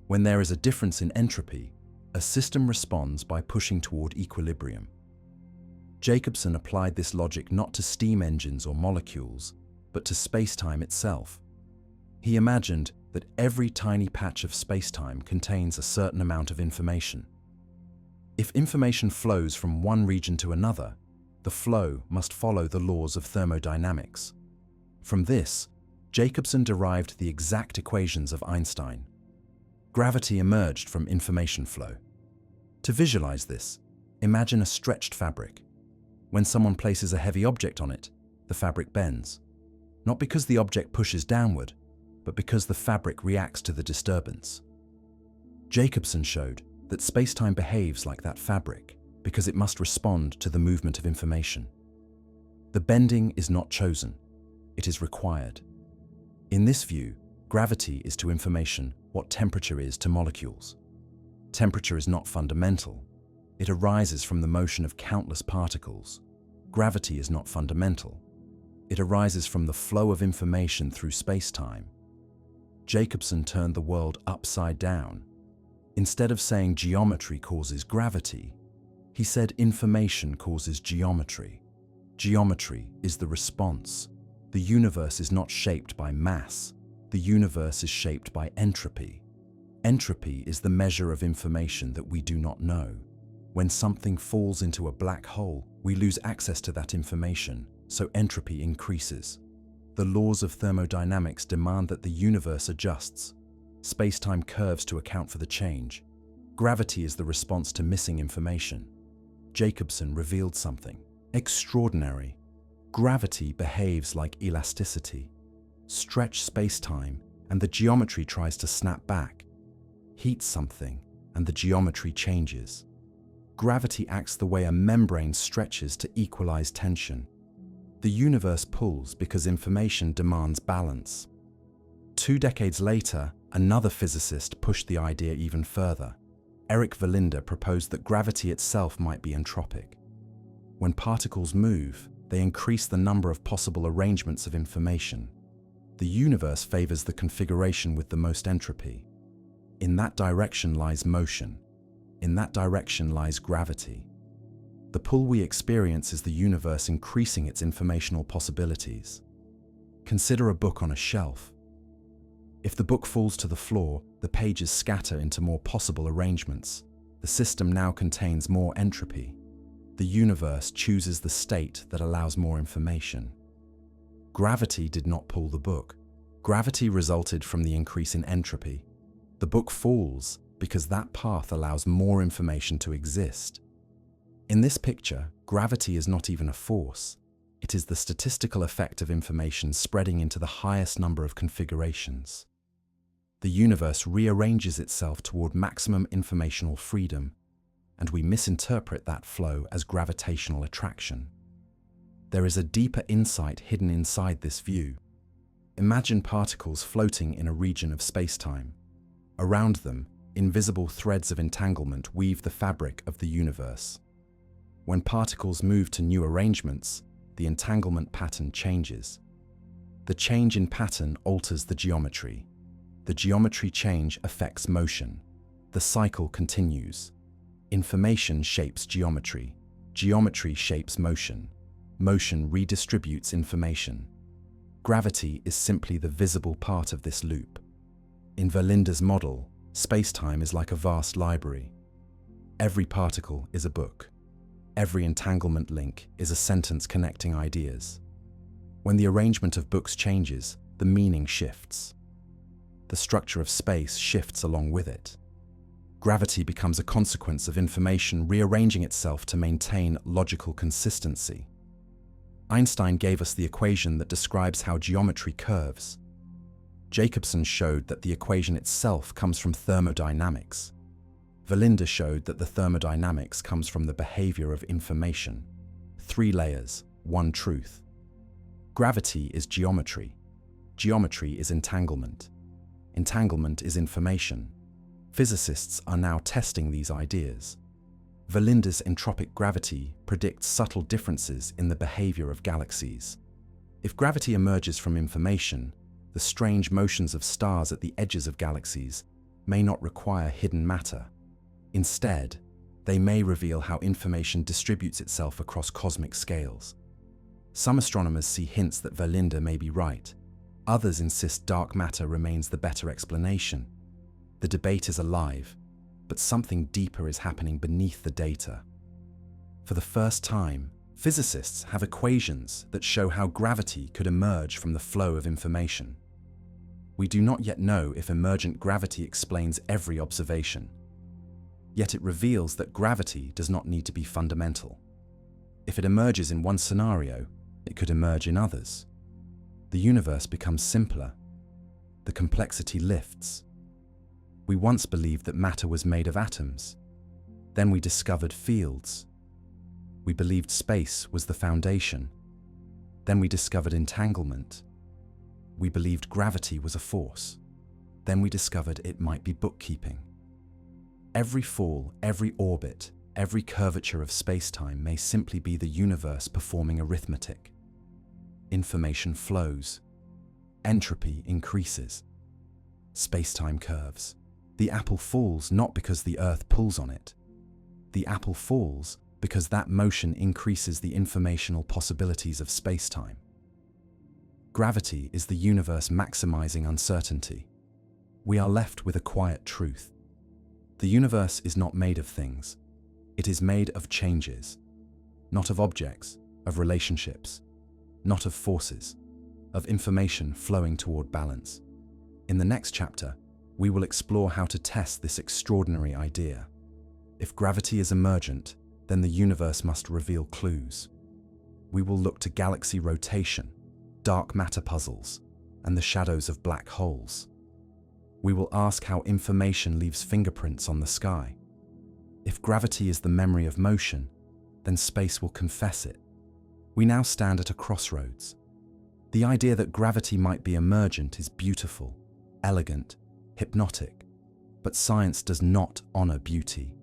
When there is a difference in entropy, a system responds by pushing toward equilibrium. Jacobson applied this logic not to steam engines or molecules, but to spacetime itself. He imagined that every tiny patch of spacetime contains a certain amount of information. If information flows from one region to another, the flow must follow the laws of thermodynamics. From this, Jacobson derived the exact equations of Einstein. Gravity emerged from information flow. To visualize this, imagine a stretched fabric. When someone places a heavy object on it, the fabric bends. Not because the object pushes downward, but because the fabric reacts to the disturbance. Jacobson showed that spacetime behaves like that fabric because it must respond to the movement of information. The bending is not chosen, it is required. In this view, gravity is to information what temperature is to molecules. Temperature is not fundamental. It arises from the motion of countless particles. Gravity is not fundamental. It arises from the flow of information through spacetime. Jacobson turned the world upside down. Instead of saying geometry causes gravity, he said information causes geometry. Geometry is the response. The universe is not shaped by mass. The universe is shaped by entropy. Entropy is the measure of information that we do not know. When something falls into a black hole, we lose access to that information, so entropy increases. The laws of thermodynamics demand that the universe adjusts. Spacetime curves to account for the change. Gravity is the response to missing information. Jacobson revealed something extraordinary. Gravity behaves like elasticity. Stretch spacetime, and the geometry tries to snap back. Heat something, and the geometry changes. Gravity acts the way a membrane stretches to equalize tension. The universe pulls because information demands balance. 2 decades later, another physicist pushed the idea even further. Eric Verlinde proposed that gravity itself might be entropic. When particles move, they increase the number of possible arrangements of information. The universe favors the configuration with the most entropy. In that direction lies motion. In that direction lies gravity. The pull we experience is the universe increasing its informational possibilities. Consider a book on a shelf. If the book falls to the floor, the pages scatter into more possible arrangements. The system now contains more entropy. The universe chooses the state that allows more information. Gravity did not pull the book. Gravity resulted from the increase in entropy. The book falls because that path allows more information to exist. In this picture, gravity is not even a force. It is the statistical effect of information spreading into the highest number of configurations. The universe rearranges itself toward maximum informational freedom, and we misinterpret that flow as gravitational attraction. There is a deeper insight hidden inside this view. Imagine particles floating in a region of spacetime. Around them, invisible threads of entanglement weave the fabric of the universe. When particles move to new arrangements, the entanglement pattern changes. The change in pattern alters the geometry. The geometry change affects motion. The cycle continues. Information shapes geometry. Geometry shapes motion. Motion redistributes information. Gravity is simply the visible part of this loop. In Verlinde's model, spacetime is like a vast library. Every particle is a book. Every entanglement link is a sentence connecting ideas. When the arrangement of books changes, the meaning shifts. The structure of space shifts along with it. Gravity becomes a consequence of information rearranging itself to maintain logical consistency. Einstein gave us the equation that describes how geometry curves. Jacobson showed that the equation itself comes from thermodynamics. Verlinde showed that the thermodynamics comes from the behavior of information. 3 layers, 1 truth. Gravity is geometry. Geometry is entanglement. Entanglement is information. Physicists are now testing these ideas. Verlinde's entropic gravity predicts subtle differences in the behavior of galaxies. If gravity emerges from information, the strange motions of stars at the edges of galaxies may not require hidden matter. Instead, they may reveal how information distributes itself across cosmic scales. Some astronomers see hints that Verlinde may be right. Others insist dark matter remains the better explanation. The debate is alive, but something deeper is happening beneath the data. For the first time, physicists have equations that show how gravity could emerge from the flow of information. We do not yet know if emergent gravity explains every observation. Yet it reveals that gravity does not need to be fundamental. If it emerges in one scenario, it could emerge in others. The universe becomes simpler. The complexity lifts. We once believed that matter was made of atoms. Then we discovered fields. We believed space was the foundation. Then we discovered entanglement. We believed gravity was a force. Then we discovered it might be bookkeeping. Every fall, every orbit, every curvature of spacetime may simply be the universe performing arithmetic. Information flows. Entropy increases. Spacetime curves. The apple falls not because the Earth pulls on it. The apple falls because that motion increases the informational possibilities of spacetime. Gravity is the universe maximizing uncertainty. We are left with a quiet truth. The universe is not made of things. It is made of changes. Not of objects, of relationships. Not of forces. Of information flowing toward balance. In the next chapter, we will explore how to test this extraordinary idea. If gravity is emergent, then the universe must reveal clues. We will look to galaxy rotation, dark matter puzzles, and the shadows of black holes. We will ask how information leaves fingerprints on the sky. If gravity is the memory of motion, then space will confess it. We now stand at a crossroads. The idea that gravity might be emergent is beautiful, elegant, hypnotic, but science does not honor beauty.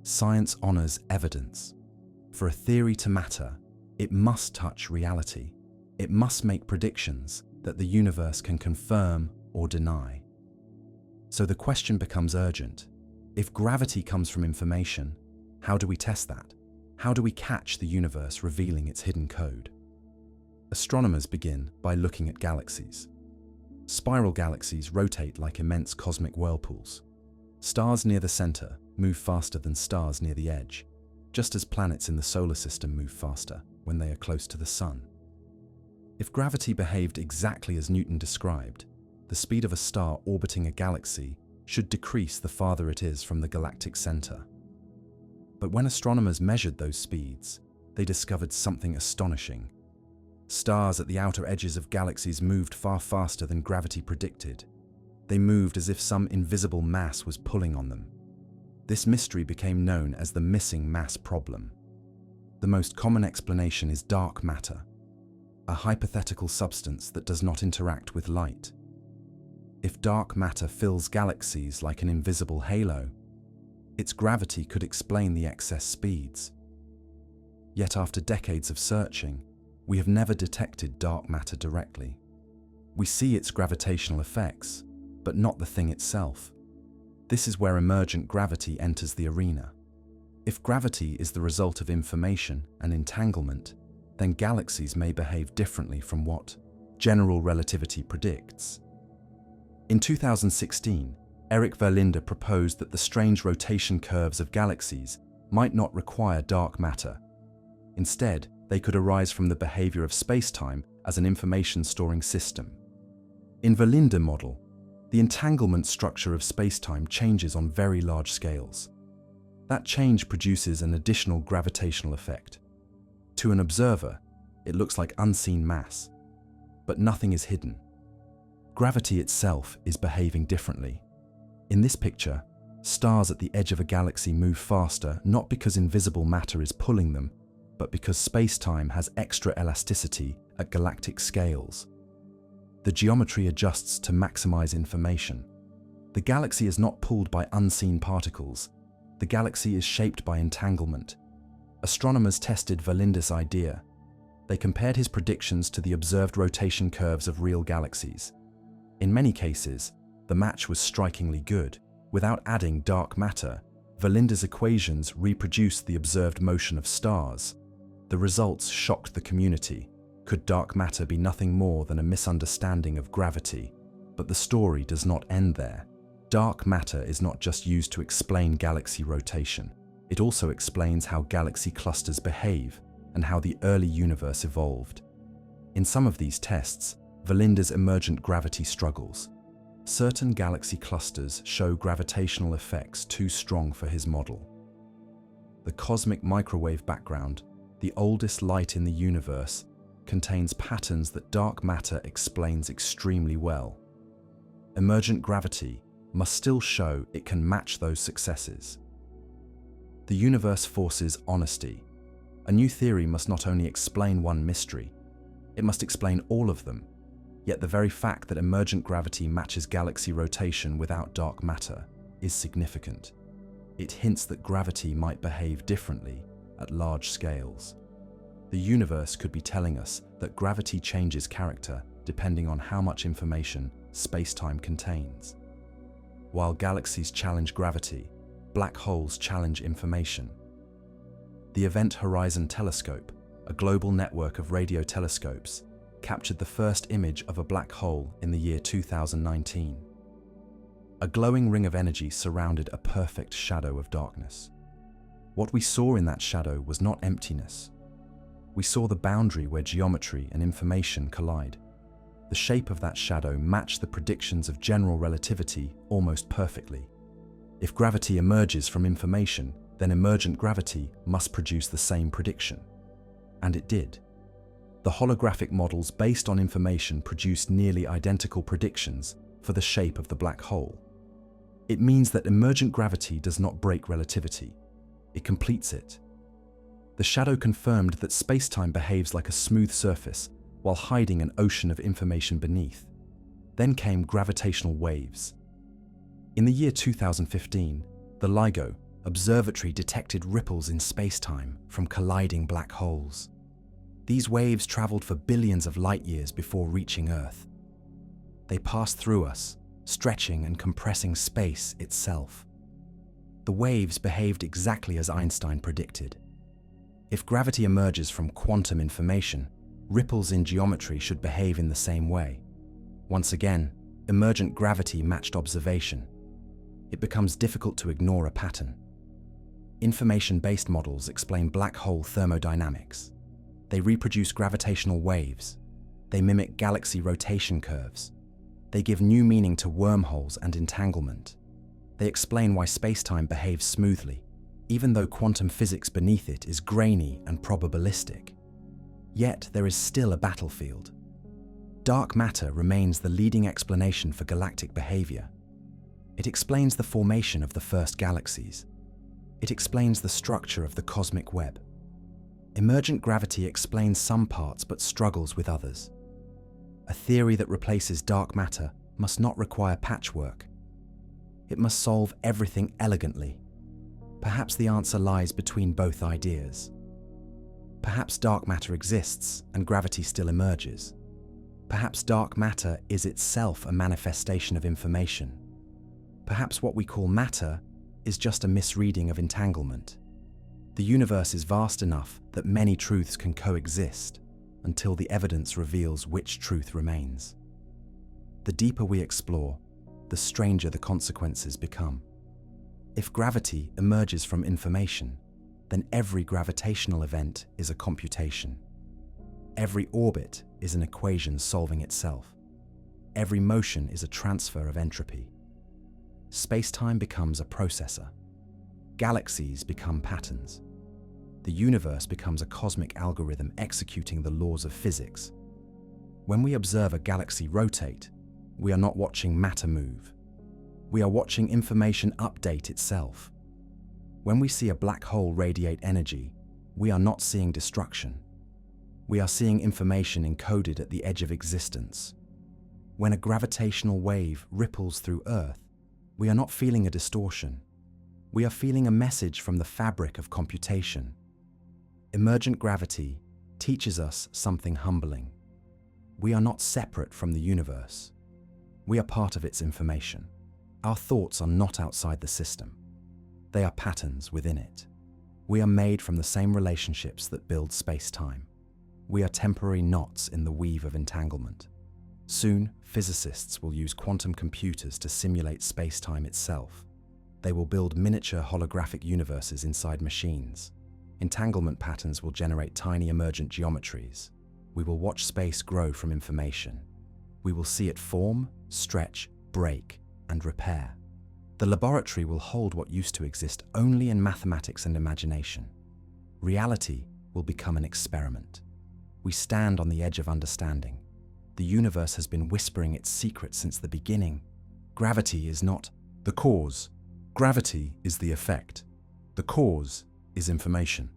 Science honors evidence. For a theory to matter, it must touch reality. It must make predictions that the universe can confirm or deny. So the question becomes urgent. If gravity comes from information, how do we test that? How do we catch the universe revealing its hidden code? Astronomers begin by looking at galaxies. Spiral galaxies rotate like immense cosmic whirlpools. Stars near the center move faster than stars near the edge, just as planets in the solar system move faster when they are close to the sun. If gravity behaved exactly as Newton described, the speed of a star orbiting a galaxy should decrease the farther it is from the galactic center. But when astronomers measured those speeds, they discovered something astonishing. Stars at the outer edges of galaxies moved far faster than gravity predicted. They moved as if some invisible mass was pulling on them. This mystery became known as the missing mass problem. The most common explanation is dark matter, a hypothetical substance that does not interact with light. If dark matter fills galaxies like an invisible halo, its gravity could explain the excess speeds. Yet after decades of searching, we have never detected dark matter directly. We see its gravitational effects, but not the thing itself. This is where emergent gravity enters the arena. If gravity is the result of information and entanglement, then galaxies may behave differently from what general relativity predicts. In 2016, Eric Verlinde proposed that the strange rotation curves of galaxies might not require dark matter. Instead, they could arise from the behavior of spacetime as an information-storing system. In Verlinde's model, the entanglement structure of spacetime changes on very large scales. That change produces an additional gravitational effect. To an observer, it looks like unseen mass, but nothing is hidden. Gravity itself is behaving differently. In this picture, stars at the edge of a galaxy move faster not because invisible matter is pulling them, but because spacetime has extra elasticity at galactic scales. The geometry adjusts to maximize information. The galaxy is not pulled by unseen particles. The galaxy is shaped by entanglement. Astronomers tested Verlinde's idea. They compared his predictions to the observed rotation curves of real galaxies. In many cases, the match was strikingly good. Without adding dark matter, Verlinde's equations reproduced the observed motion of stars. The results shocked the community. Could dark matter be nothing more than a misunderstanding of gravity? But the story does not end there. Dark matter is not just used to explain galaxy rotation. It also explains how galaxy clusters behave and how the early universe evolved. In some of these tests, Verlinde's emergent gravity struggles. Certain galaxy clusters show gravitational effects too strong for his model. The cosmic microwave background, the oldest light in the universe, contains patterns that dark matter explains extremely well. Emergent gravity must still show it can match those successes. The universe forces honesty. A new theory must not only explain one mystery, it must explain all of them. Yet the very fact that emergent gravity matches galaxy rotation without dark matter is significant. It hints that gravity might behave differently at large scales. The universe could be telling us that gravity changes character depending on how much information spacetime contains. While galaxies challenge gravity, black holes challenge information. The Event Horizon Telescope, a global network of radio telescopes, captured the first image of a black hole in the year 2019. A glowing ring of energy surrounded a perfect shadow of darkness. What we saw in that shadow was not emptiness. We saw the boundary where geometry and information collide. The shape of that shadow matched the predictions of general relativity almost perfectly. If gravity emerges from information, then emergent gravity must produce the same prediction. And it did. The holographic models based on information produced nearly identical predictions for the shape of the black hole. It means that emergent gravity does not break relativity. It completes it. The shadow confirmed that spacetime behaves like a smooth surface while hiding an ocean of information beneath. Then came gravitational waves. In the year 2015, the LIGO observatory detected ripples in spacetime from colliding black holes. These waves traveled for billions of light years before reaching Earth. They passed through us, stretching and compressing space itself. The waves behaved exactly as Einstein predicted. If gravity emerges from quantum information, ripples in geometry should behave in the same way. Once again, emergent gravity matched observation. It becomes difficult to ignore a pattern. Information-based models explain black hole thermodynamics. They reproduce gravitational waves. They mimic galaxy rotation curves. They give new meaning to wormholes and entanglement. They explain why spacetime behaves smoothly, even though quantum physics beneath it is grainy and probabilistic. Yet there is still a battlefield. Dark matter remains the leading explanation for galactic behavior. It explains the formation of the first galaxies. It explains the structure of the cosmic web. Emergent gravity explains some parts but struggles with others. A theory that replaces dark matter must not require patchwork. It must solve everything elegantly. Perhaps the answer lies between both ideas. Perhaps dark matter exists and gravity still emerges. Perhaps dark matter is itself a manifestation of information. Perhaps what we call matter is just a misreading of entanglement. The universe is vast enough that many truths can coexist until the evidence reveals which truth remains. The deeper we explore, the stranger the consequences become. If gravity emerges from information, then every gravitational event is a computation. Every orbit is an equation solving itself. Every motion is a transfer of entropy. Spacetime becomes a processor. Galaxies become patterns. The universe becomes a cosmic algorithm executing the laws of physics. When we observe a galaxy rotate, we are not watching matter move. We are watching information update itself. When we see a black hole radiate energy, we are not seeing destruction. We are seeing information encoded at the edge of existence. When a gravitational wave ripples through Earth, we are not feeling a distortion. We are feeling a message from the fabric of computation. Emergent gravity teaches us something humbling. We are not separate from the universe. We are part of its information. Our thoughts are not outside the system. They are patterns within it. We are made from the same relationships that build space-time. We are temporary knots in the weave of entanglement. Soon, physicists will use quantum computers to simulate space-time itself. They will build miniature holographic universes inside machines. Entanglement patterns will generate tiny emergent geometries. We will watch space grow from information. We will see it form, stretch, break, and repair. The laboratory will hold what used to exist only in mathematics and imagination. Reality will become an experiment. We stand on the edge of understanding. The universe has been whispering its secrets since the beginning. Gravity is not the cause. Gravity is the effect. The cause is information.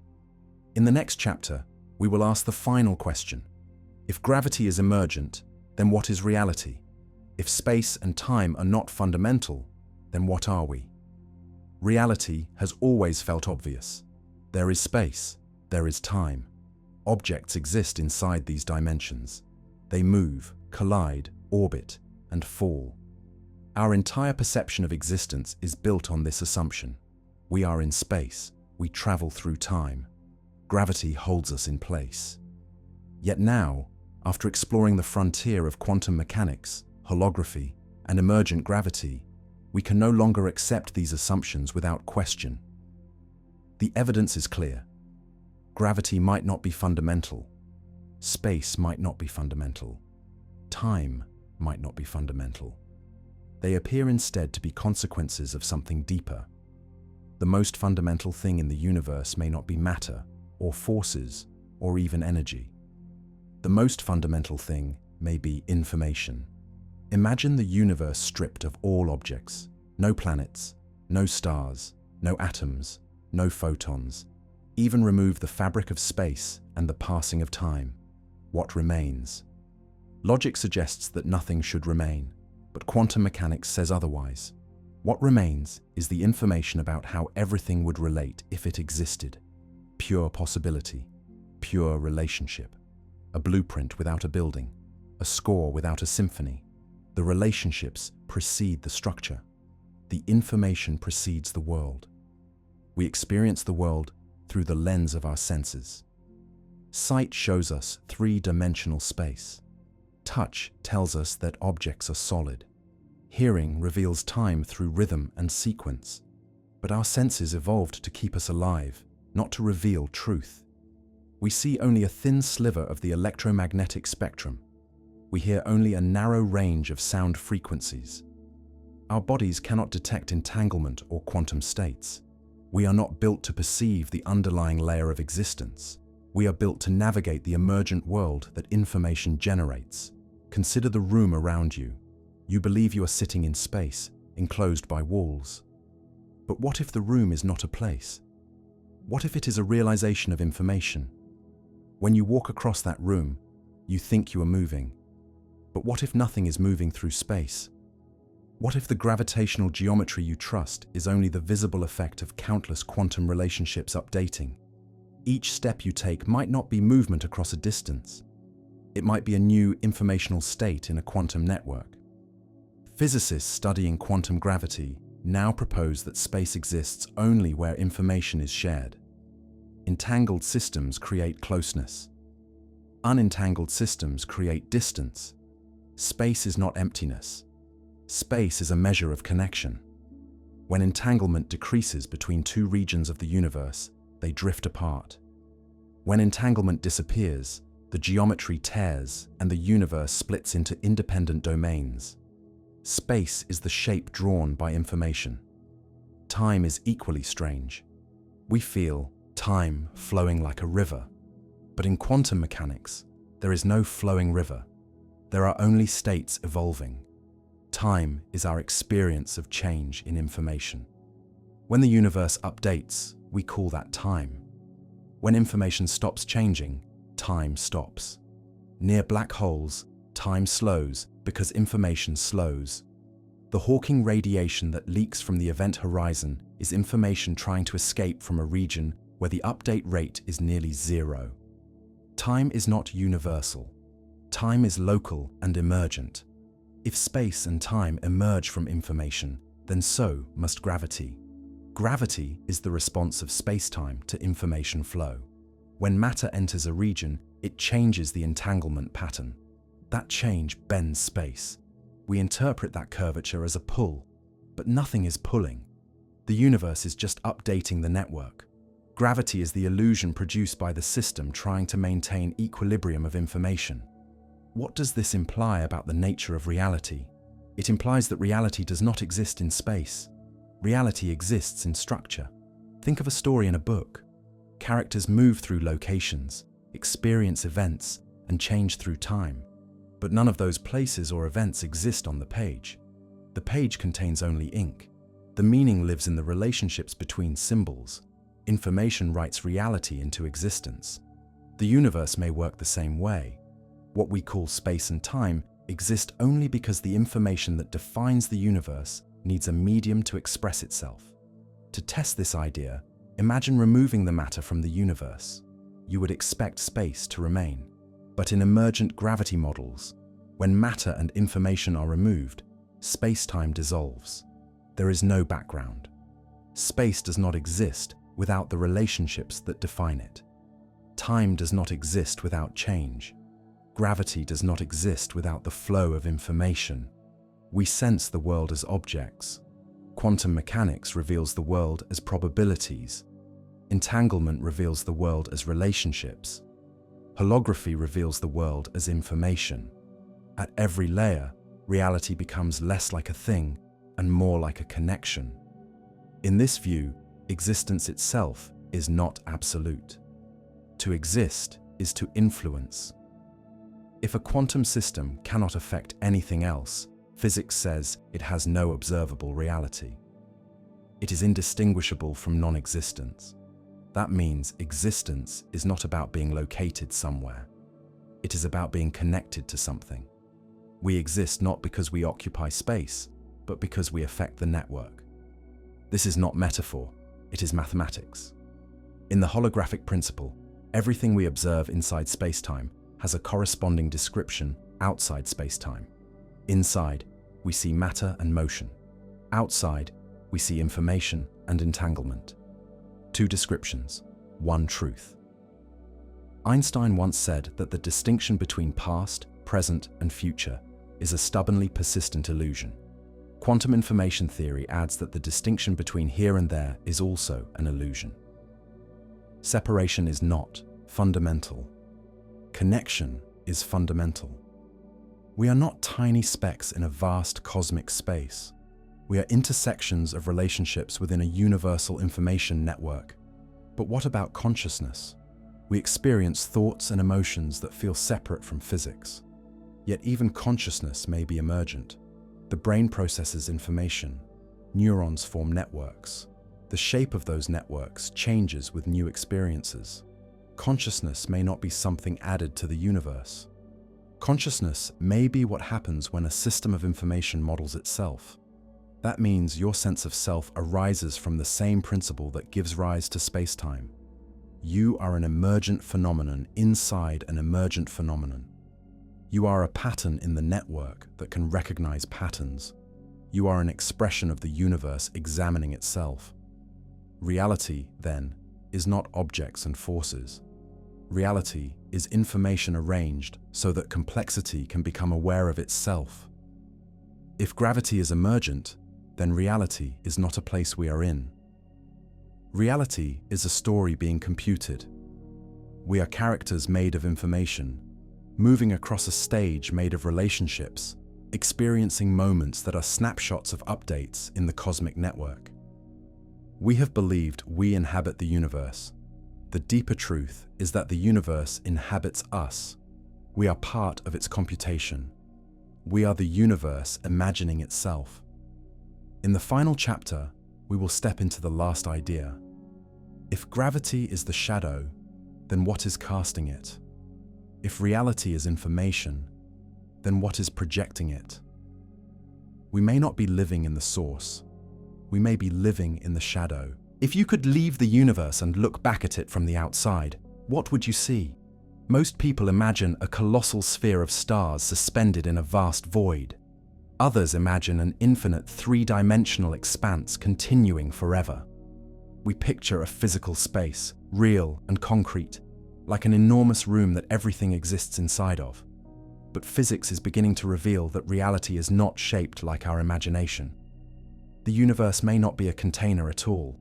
In the next chapter, we will ask the final question. If gravity is emergent, then what is reality? If space and time are not fundamental, then what are we? Reality has always felt obvious. There is space, there is time. Objects exist inside these dimensions. They move, collide, orbit, and fall. Our entire perception of existence is built on this assumption. We are in space, we travel through time. Gravity holds us in place. Yet now, after exploring the frontier of quantum mechanics, holography, and emergent gravity, we can no longer accept these assumptions without question. The evidence is clear. Gravity might not be fundamental. Space might not be fundamental. Time might not be fundamental. They appear instead to be consequences of something deeper. The most fundamental thing in the universe may not be matter, or forces, or even energy. The most fundamental thing may be information. Imagine the universe stripped of all objects. No planets, no stars, no atoms, no photons. Even remove the fabric of space and the passing of time. What remains? Logic suggests that nothing should remain, but quantum mechanics says otherwise. What remains is the information about how everything would relate if it existed. Pure possibility, pure relationship. A blueprint without a building, a score without a symphony. The relationships precede the structure. The information precedes the world. We experience the world through the lens of our senses. Sight shows us three-dimensional space. Touch tells us that objects are solid. Hearing reveals time through rhythm and sequence. But our senses evolved to keep us alive, not to reveal truth. We see only a thin sliver of the electromagnetic spectrum. We hear only a narrow range of sound frequencies. Our bodies cannot detect entanglement or quantum states. We are not built to perceive the underlying layer of existence. We are built to navigate the emergent world that information generates. Consider the room around you. You believe you are sitting in space, enclosed by walls. But what if the room is not a place? What if it is a realization of information? When you walk across that room, you think you are moving. But what if nothing is moving through space? What if the gravitational geometry you trust is only the visible effect of countless quantum relationships updating? Each step you take might not be movement across a distance. It might be a new informational state in a quantum network. Physicists studying quantum gravity now propose that space exists only where information is shared. Entangled systems create closeness. Unentangled systems create distance. Space is not emptiness. Space is a measure of connection. When entanglement decreases between two regions of the universe, they drift apart. When entanglement disappears, the geometry tears and the universe splits into independent domains. Space is the shape drawn by information. Time is equally strange. We feel time flowing like a river. But in quantum mechanics, there is no flowing river. There are only states evolving. Time is our experience of change in information. When the universe updates, we call that time. When information stops changing, time stops. Near black holes, time slows because information slows. The Hawking radiation that leaks from the event horizon is information trying to escape from a region where the update rate is nearly zero. Time is not universal. Time is local and emergent. If space and time emerge from information, then so must gravity. Gravity is the response of spacetime to information flow. When matter enters a region, it changes the entanglement pattern. That change bends space. We interpret that curvature as a pull, but nothing is pulling. The universe is just updating the network. Gravity is the illusion produced by the system trying to maintain equilibrium of information. What does this imply about the nature of reality? It implies that reality does not exist in space. Reality exists in structure. Think of a story in a book. Characters move through locations, experience events, and change through time. But none of those places or events exist on the page. The page contains only ink. The meaning lives in the relationships between symbols. Information writes reality into existence. The universe may work the same way. What we call space and time exist only because the information that defines the universe needs a medium to express itself. To test this idea, imagine removing the matter from the universe. You would expect space to remain. But in emergent gravity models, when matter and information are removed, space-time dissolves. There is no background. Space does not exist without the relationships that define it. Time does not exist without change. Gravity does not exist without the flow of information. We sense the world as objects. Quantum mechanics reveals the world as probabilities. Entanglement reveals the world as relationships. Holography reveals the world as information. At every layer, reality becomes less like a thing and more like a connection. In this view, existence itself is not absolute. To exist is to influence. If a quantum system cannot affect anything else, physics says it has no observable reality. It is indistinguishable from non-existence. That means existence is not about being located somewhere. It is about being connected to something. We exist not because we occupy space, but because we affect the network. This is not metaphor, it is mathematics. In the holographic principle, everything we observe inside spacetime has a corresponding description outside spacetime. Inside, we see matter and motion. Outside, we see information and entanglement. Two descriptions, one truth. Einstein once said that the distinction between past, present, and future is a stubbornly persistent illusion. Quantum information theory adds that the distinction between here and there is also an illusion. Separation is not fundamental. Connection is fundamental. We are not tiny specks in a vast cosmic space. We are intersections of relationships within a universal information network. But what about consciousness? We experience thoughts and emotions that feel separate from physics. Yet even consciousness may be emergent. The brain processes information. Neurons form networks. The shape of those networks changes with new experiences. Consciousness may not be something added to the universe. Consciousness may be what happens when a system of information models itself. That means your sense of self arises from the same principle that gives rise to spacetime. You are an emergent phenomenon inside an emergent phenomenon. You are a pattern in the network that can recognize patterns. You are an expression of the universe examining itself. Reality, then, is not objects and forces. Reality is information arranged so that complexity can become aware of itself. If gravity is emergent, then reality is not a place we are in. Reality is a story being computed. We are characters made of information, moving across a stage made of relationships, experiencing moments that are snapshots of updates in the cosmic network. We have believed we inhabit the universe. The deeper truth is that the universe inhabits us. We are part of its computation. We are the universe imagining itself. In the final chapter, we will step into the last idea. If gravity is the shadow, then what is casting it? If reality is information, then what is projecting it? We may not be living in the source. We may be living in the shadow. If you could leave the universe and look back at it from the outside, what would you see? Most people imagine a colossal sphere of stars suspended in a vast void. Others imagine an infinite three-dimensional expanse continuing forever. We picture a physical space, real and concrete, like an enormous room that everything exists inside of. But physics is beginning to reveal that reality is not shaped like our imagination. The universe may not be a container at all.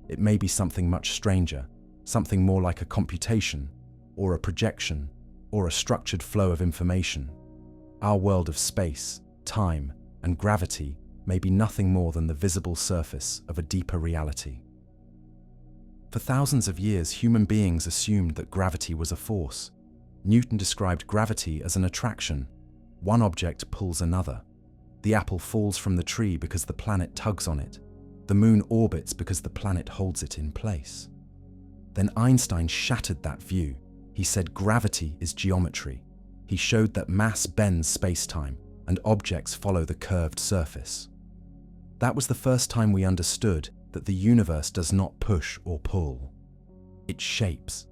It may be something much stranger, something more like a computation, or a projection, or a structured flow of information. Our world of space, time, and gravity may be nothing more than the visible surface of a deeper reality. For thousands of years, human beings assumed that gravity was a force. Newton described gravity as an attraction. One object pulls another. The apple falls from the tree because the planet tugs on it. The moon orbits because the planet holds it in place. Then Einstein shattered that view. He said gravity is geometry. He showed that mass bends space-time and objects follow the curved surface. That was the first time we understood that the universe does not push or pull. It shapes.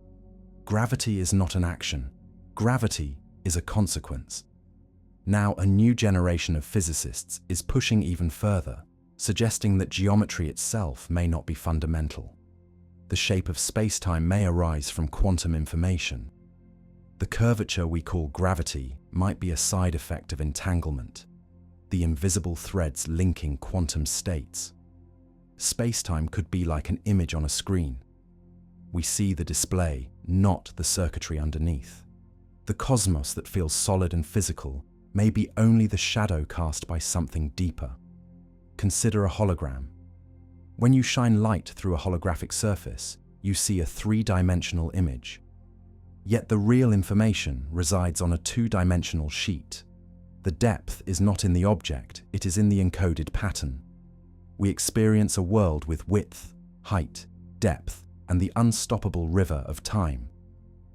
Gravity is not an action. Gravity is a consequence. Now a new generation of physicists is pushing even further, suggesting that geometry itself may not be fundamental. The shape of space-time may arise from quantum information. The curvature we call gravity might be a side effect of entanglement, the invisible threads linking quantum states. Space-time could be like an image on a screen. We see the display, not the circuitry underneath. The cosmos that feels solid and physical may be only the shadow cast by something deeper. Consider a hologram. When you shine light through a holographic surface, you see a three-dimensional image. Yet the real information resides on a two-dimensional sheet. The depth is not in the object, it is in the encoded pattern. We experience a world with width, height, depth, and the unstoppable river of time.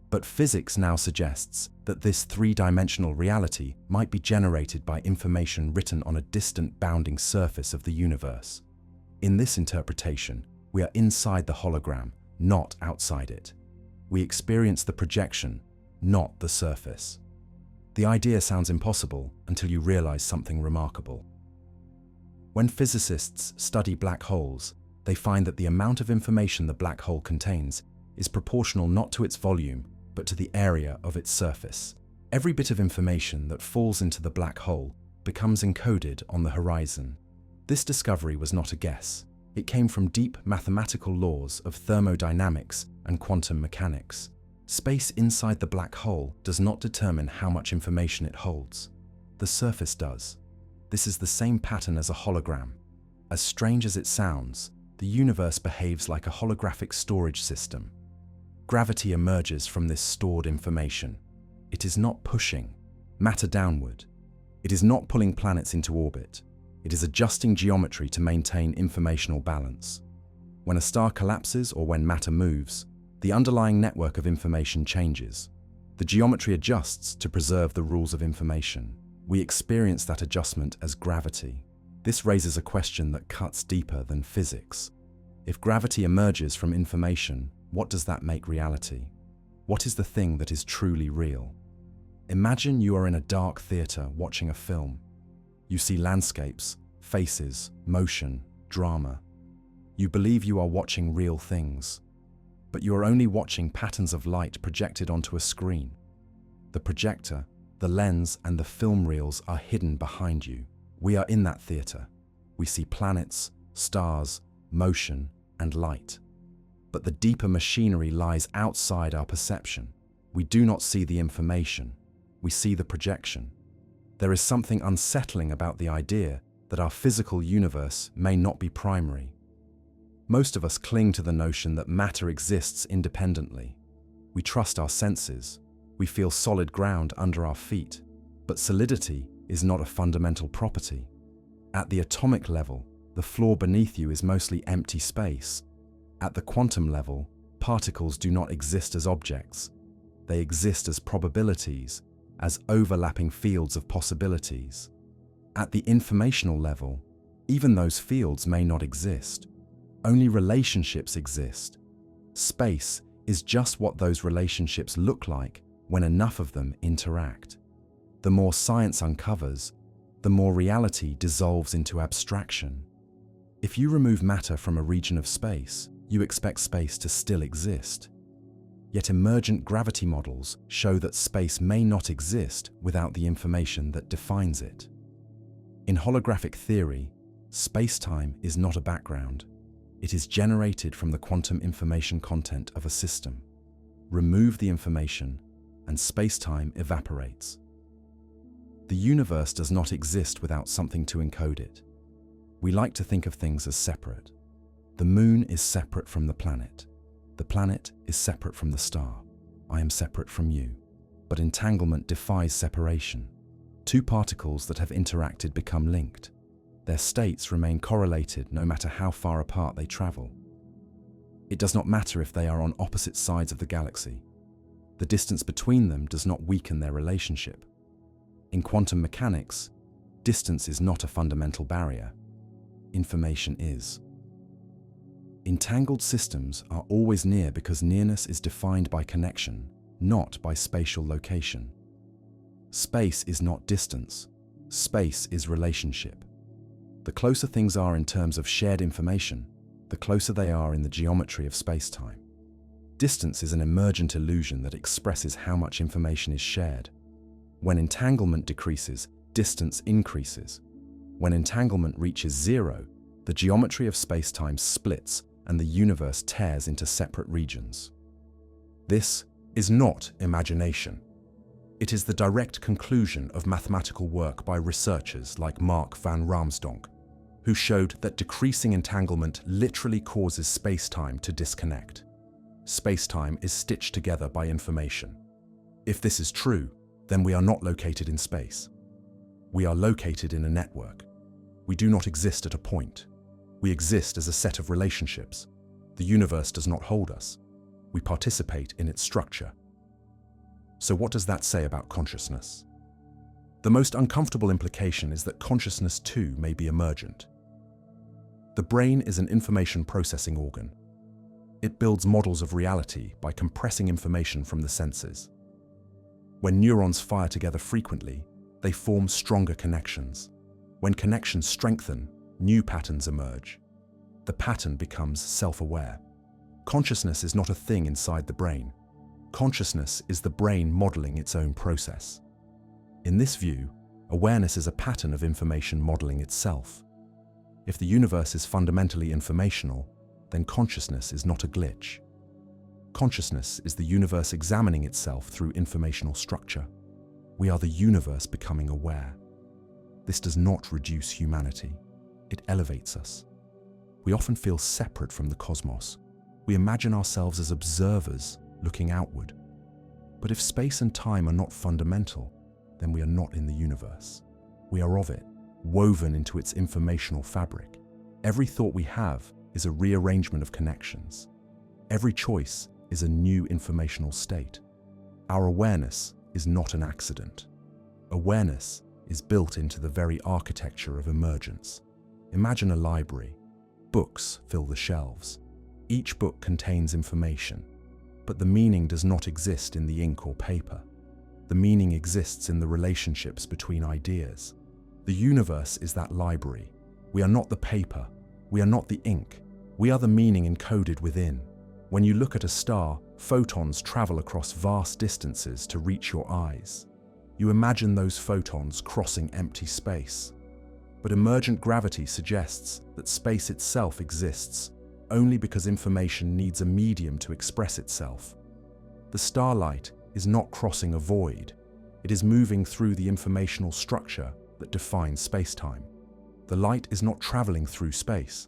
But physics now suggests that this three-dimensional reality might be generated by information written on a distant bounding surface of the universe. In this interpretation, we are inside the hologram, not outside it. We experience the projection, not the surface. The idea sounds impossible until you realize something remarkable. When physicists study black holes, they find that the amount of information the black hole contains is proportional not to its volume, but to the area of its surface. Every bit of information that falls into the black hole becomes encoded on the horizon. This discovery was not a guess. It came from deep mathematical laws of thermodynamics and quantum mechanics. Space inside the black hole does not determine how much information it holds. The surface does. This is the same pattern as a hologram. As strange as it sounds, the universe behaves like a holographic storage system. Gravity emerges from this stored information. It is not pushing matter downward. It is not pulling planets into orbit. It is adjusting geometry to maintain informational balance. When a star collapses or when matter moves, the underlying network of information changes. The geometry adjusts to preserve the rules of information. We experience that adjustment as gravity. This raises a question that cuts deeper than physics. If gravity emerges from information, what does that make reality? What is the thing that is truly real? Imagine you are in a dark theater watching a film. You see landscapes, faces, motion, drama. You believe you are watching real things, but you are only watching patterns of light projected onto a screen. The projector, the lens, and the film reels are hidden behind you. We are in that theater. We see planets, stars, motion, and light. But the deeper machinery lies outside our perception. We do not see the information. We see the projection. There is something unsettling about the idea that our physical universe may not be primary. Most of us cling to the notion that matter exists independently. We trust our senses. We feel solid ground under our feet. But solidity is not a fundamental property. At the atomic level, the floor beneath you is mostly empty space. At the quantum level, particles do not exist as objects. They exist as probabilities, as overlapping fields of possibilities. At the informational level, even those fields may not exist. Only relationships exist. Space is just what those relationships look like when enough of them interact. The more science uncovers, the more reality dissolves into abstraction. If you remove matter from a region of space, you expect space to still exist. Yet emergent gravity models show that space may not exist without the information that defines it. In holographic theory, spacetime is not a background. It is generated from the quantum information content of a system. Remove the information, and spacetime evaporates. The universe does not exist without something to encode it. We like to think of things as separate. The moon is separate from the planet. The planet is separate from the star. I am separate from you. But entanglement defies separation. Two particles that have interacted become linked. Their states remain correlated no matter how far apart they travel. It does not matter if they are on opposite sides of the galaxy. The distance between them does not weaken their relationship. In quantum mechanics, distance is not a fundamental barrier. Information is. Entangled systems are always near because nearness is defined by connection, not by spatial location. Space is not distance. Space is relationship. The closer things are in terms of shared information, the closer they are in the geometry of space-time. Distance is an emergent illusion that expresses how much information is shared. When entanglement decreases, distance increases. When entanglement reaches zero, the geometry of space-time splits and the universe tears into separate regions. This is not imagination. It is the direct conclusion of mathematical work by researchers like Mark van Ramsdonk, who showed that decreasing entanglement literally causes space-time to disconnect. Space-time is stitched together by information. If this is true, then we are not located in space. We are located in a network. We do not exist at a point. We exist as a set of relationships. The universe does not hold us. We participate in its structure. So what does that say about consciousness? The most uncomfortable implication is that consciousness too may be emergent. The brain is an information processing organ. It builds models of reality by compressing information from the senses. When neurons fire together frequently, they form stronger connections. When connections strengthen, new patterns emerge. The pattern becomes self-aware. Consciousness is not a thing inside the brain. Consciousness is the brain modeling its own process. In this view, awareness is a pattern of information modeling itself. If the universe is fundamentally informational, then consciousness is not a glitch. Consciousness is the universe examining itself through informational structure. We are the universe becoming aware. This does not reduce humanity. It elevates us. We often feel separate from the cosmos. We imagine ourselves as observers looking outward. But if space and time are not fundamental, then we are not in the universe. We are of it, woven into its informational fabric. Every thought we have is a rearrangement of connections. Every choice is a new informational state. Our awareness is not an accident. Awareness is built into the very architecture of emergence. Imagine a library. Books fill the shelves. Each book contains information, but the meaning does not exist in the ink or paper. The meaning exists in the relationships between ideas. The universe is that library. We are not the paper. We are not the ink. We are the meaning encoded within. When you look at a star, photons travel across vast distances to reach your eyes. You imagine those photons crossing empty space. But emergent gravity suggests that space itself exists only because information needs a medium to express itself. The starlight is not crossing a void. It is moving through the informational structure that defines space-time. The light is not traveling through space.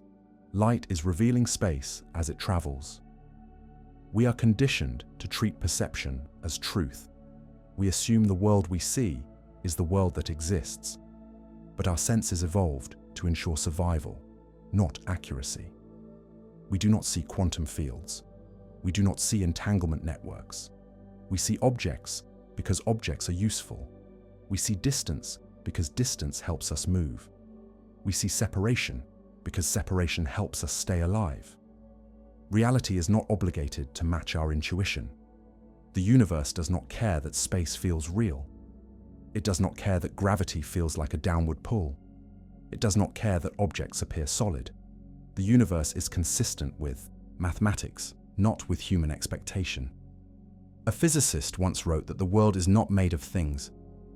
Light is revealing space as it travels. We are conditioned to treat perception as truth. We assume the world we see is the world that exists. But our senses evolved to ensure survival, not accuracy. We do not see quantum fields. We do not see entanglement networks. We see objects because objects are useful. We see distance because distance helps us move. We see separation because separation helps us stay alive. Reality is not obligated to match our intuition. The universe does not care that space feels real. It does not care that gravity feels like a downward pull. It does not care that objects appear solid. The universe is consistent with mathematics, not with human expectation. A physicist once wrote that the world is not made of things.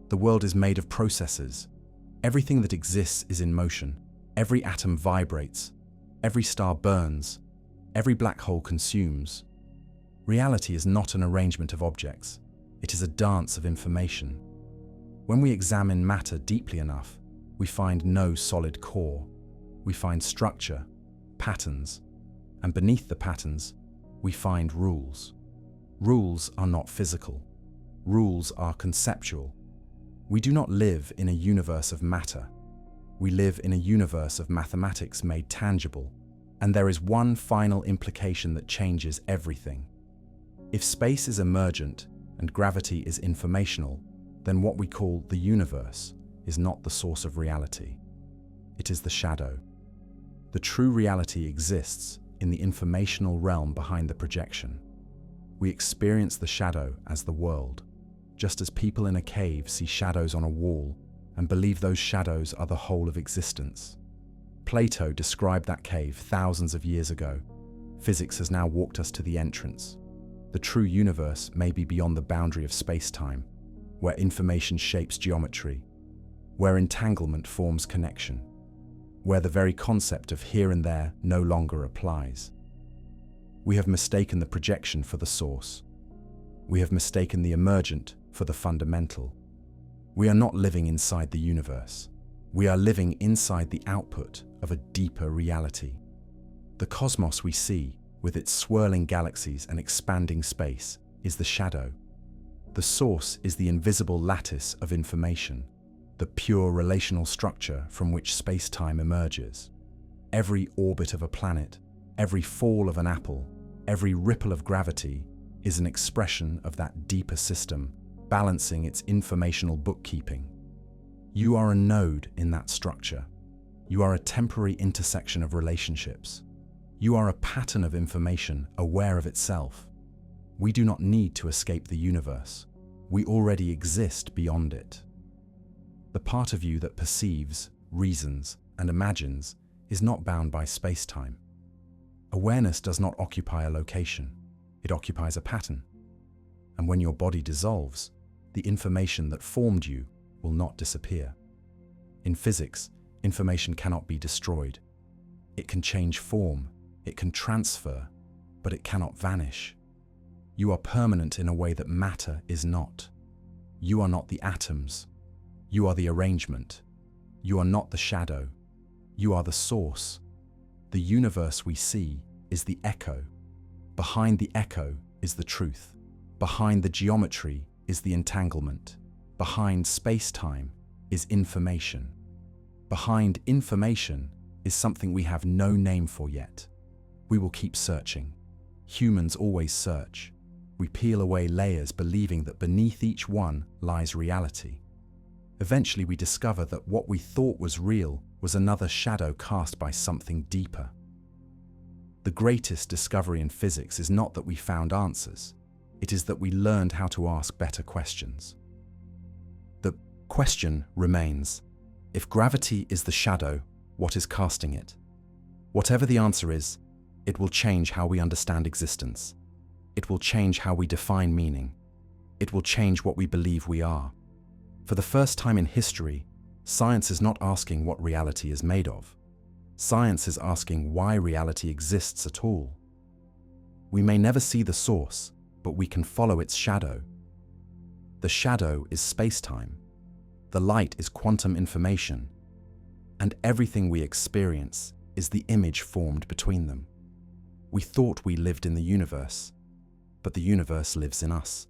The world is made of processes. Everything that exists is in motion. Every atom vibrates. Every star burns. Every black hole consumes. Reality is not an arrangement of objects. It is a dance of information. When we examine matter deeply enough, we find no solid core. We find structure, patterns, and beneath the patterns, we find rules. Rules are not physical. Rules are conceptual. We do not live in a universe of matter. We live in a universe of mathematics made tangible, and there is one final implication that changes everything. If space is emergent and gravity is informational, then what we call the universe is not the source of reality. It is the shadow. The true reality exists in the informational realm behind the projection. We experience the shadow as the world, just as people in a cave see shadows on a wall and believe those shadows are the whole of existence. Plato described that cave thousands of years ago. Physics has now walked us to the entrance. The true universe may be beyond the boundary of space-time, where information shapes geometry, where entanglement forms connection, where the very concept of here and there no longer applies. We have mistaken the projection for the source. We have mistaken the emergent for the fundamental. We are not living inside the universe. We are living inside the output of a deeper reality. The cosmos we see, with its swirling galaxies and expanding space, is the shadow. The source is the invisible lattice of information, the pure relational structure from which space-time emerges. Every orbit of a planet, every fall of an apple, every ripple of gravity is an expression of that deeper system, balancing its informational bookkeeping. You are a node in that structure. You are a temporary intersection of relationships. You are a pattern of information aware of itself. We do not need to escape the universe. We already exist beyond it. The part of you that perceives, reasons, and imagines is not bound by space-time. Awareness does not occupy a location. It occupies a pattern. And when your body dissolves, the information that formed you will not disappear. In physics, information cannot be destroyed. It can change form, it can transfer, but it cannot vanish. You are permanent in a way that matter is not. You are not the atoms. You are the arrangement. You are not the shadow. You are the source. The universe we see is the echo. Behind the echo is the truth. Behind the geometry is the entanglement. Behind space-time is information. Behind information is something we have no name for yet. We will keep searching. Humans always search. We peel away layers believing that beneath each one lies reality. Eventually we discover that what we thought was real was another shadow cast by something deeper. The greatest discovery in physics is not that we found answers. It is that we learned how to ask better questions. question remains: if gravity is the shadow, what is casting it? Whatever the answer is, it will change how we understand existence. It will change how we define meaning. It will change what we believe we are. For the first time in history, science is not asking what reality is made of. Science is asking why reality exists at all. We may never see the source, but we can follow its shadow. The shadow is space-time. The light is quantum information. And everything we experience is the image formed between them. We thought we lived in the universe, but the universe lives in us.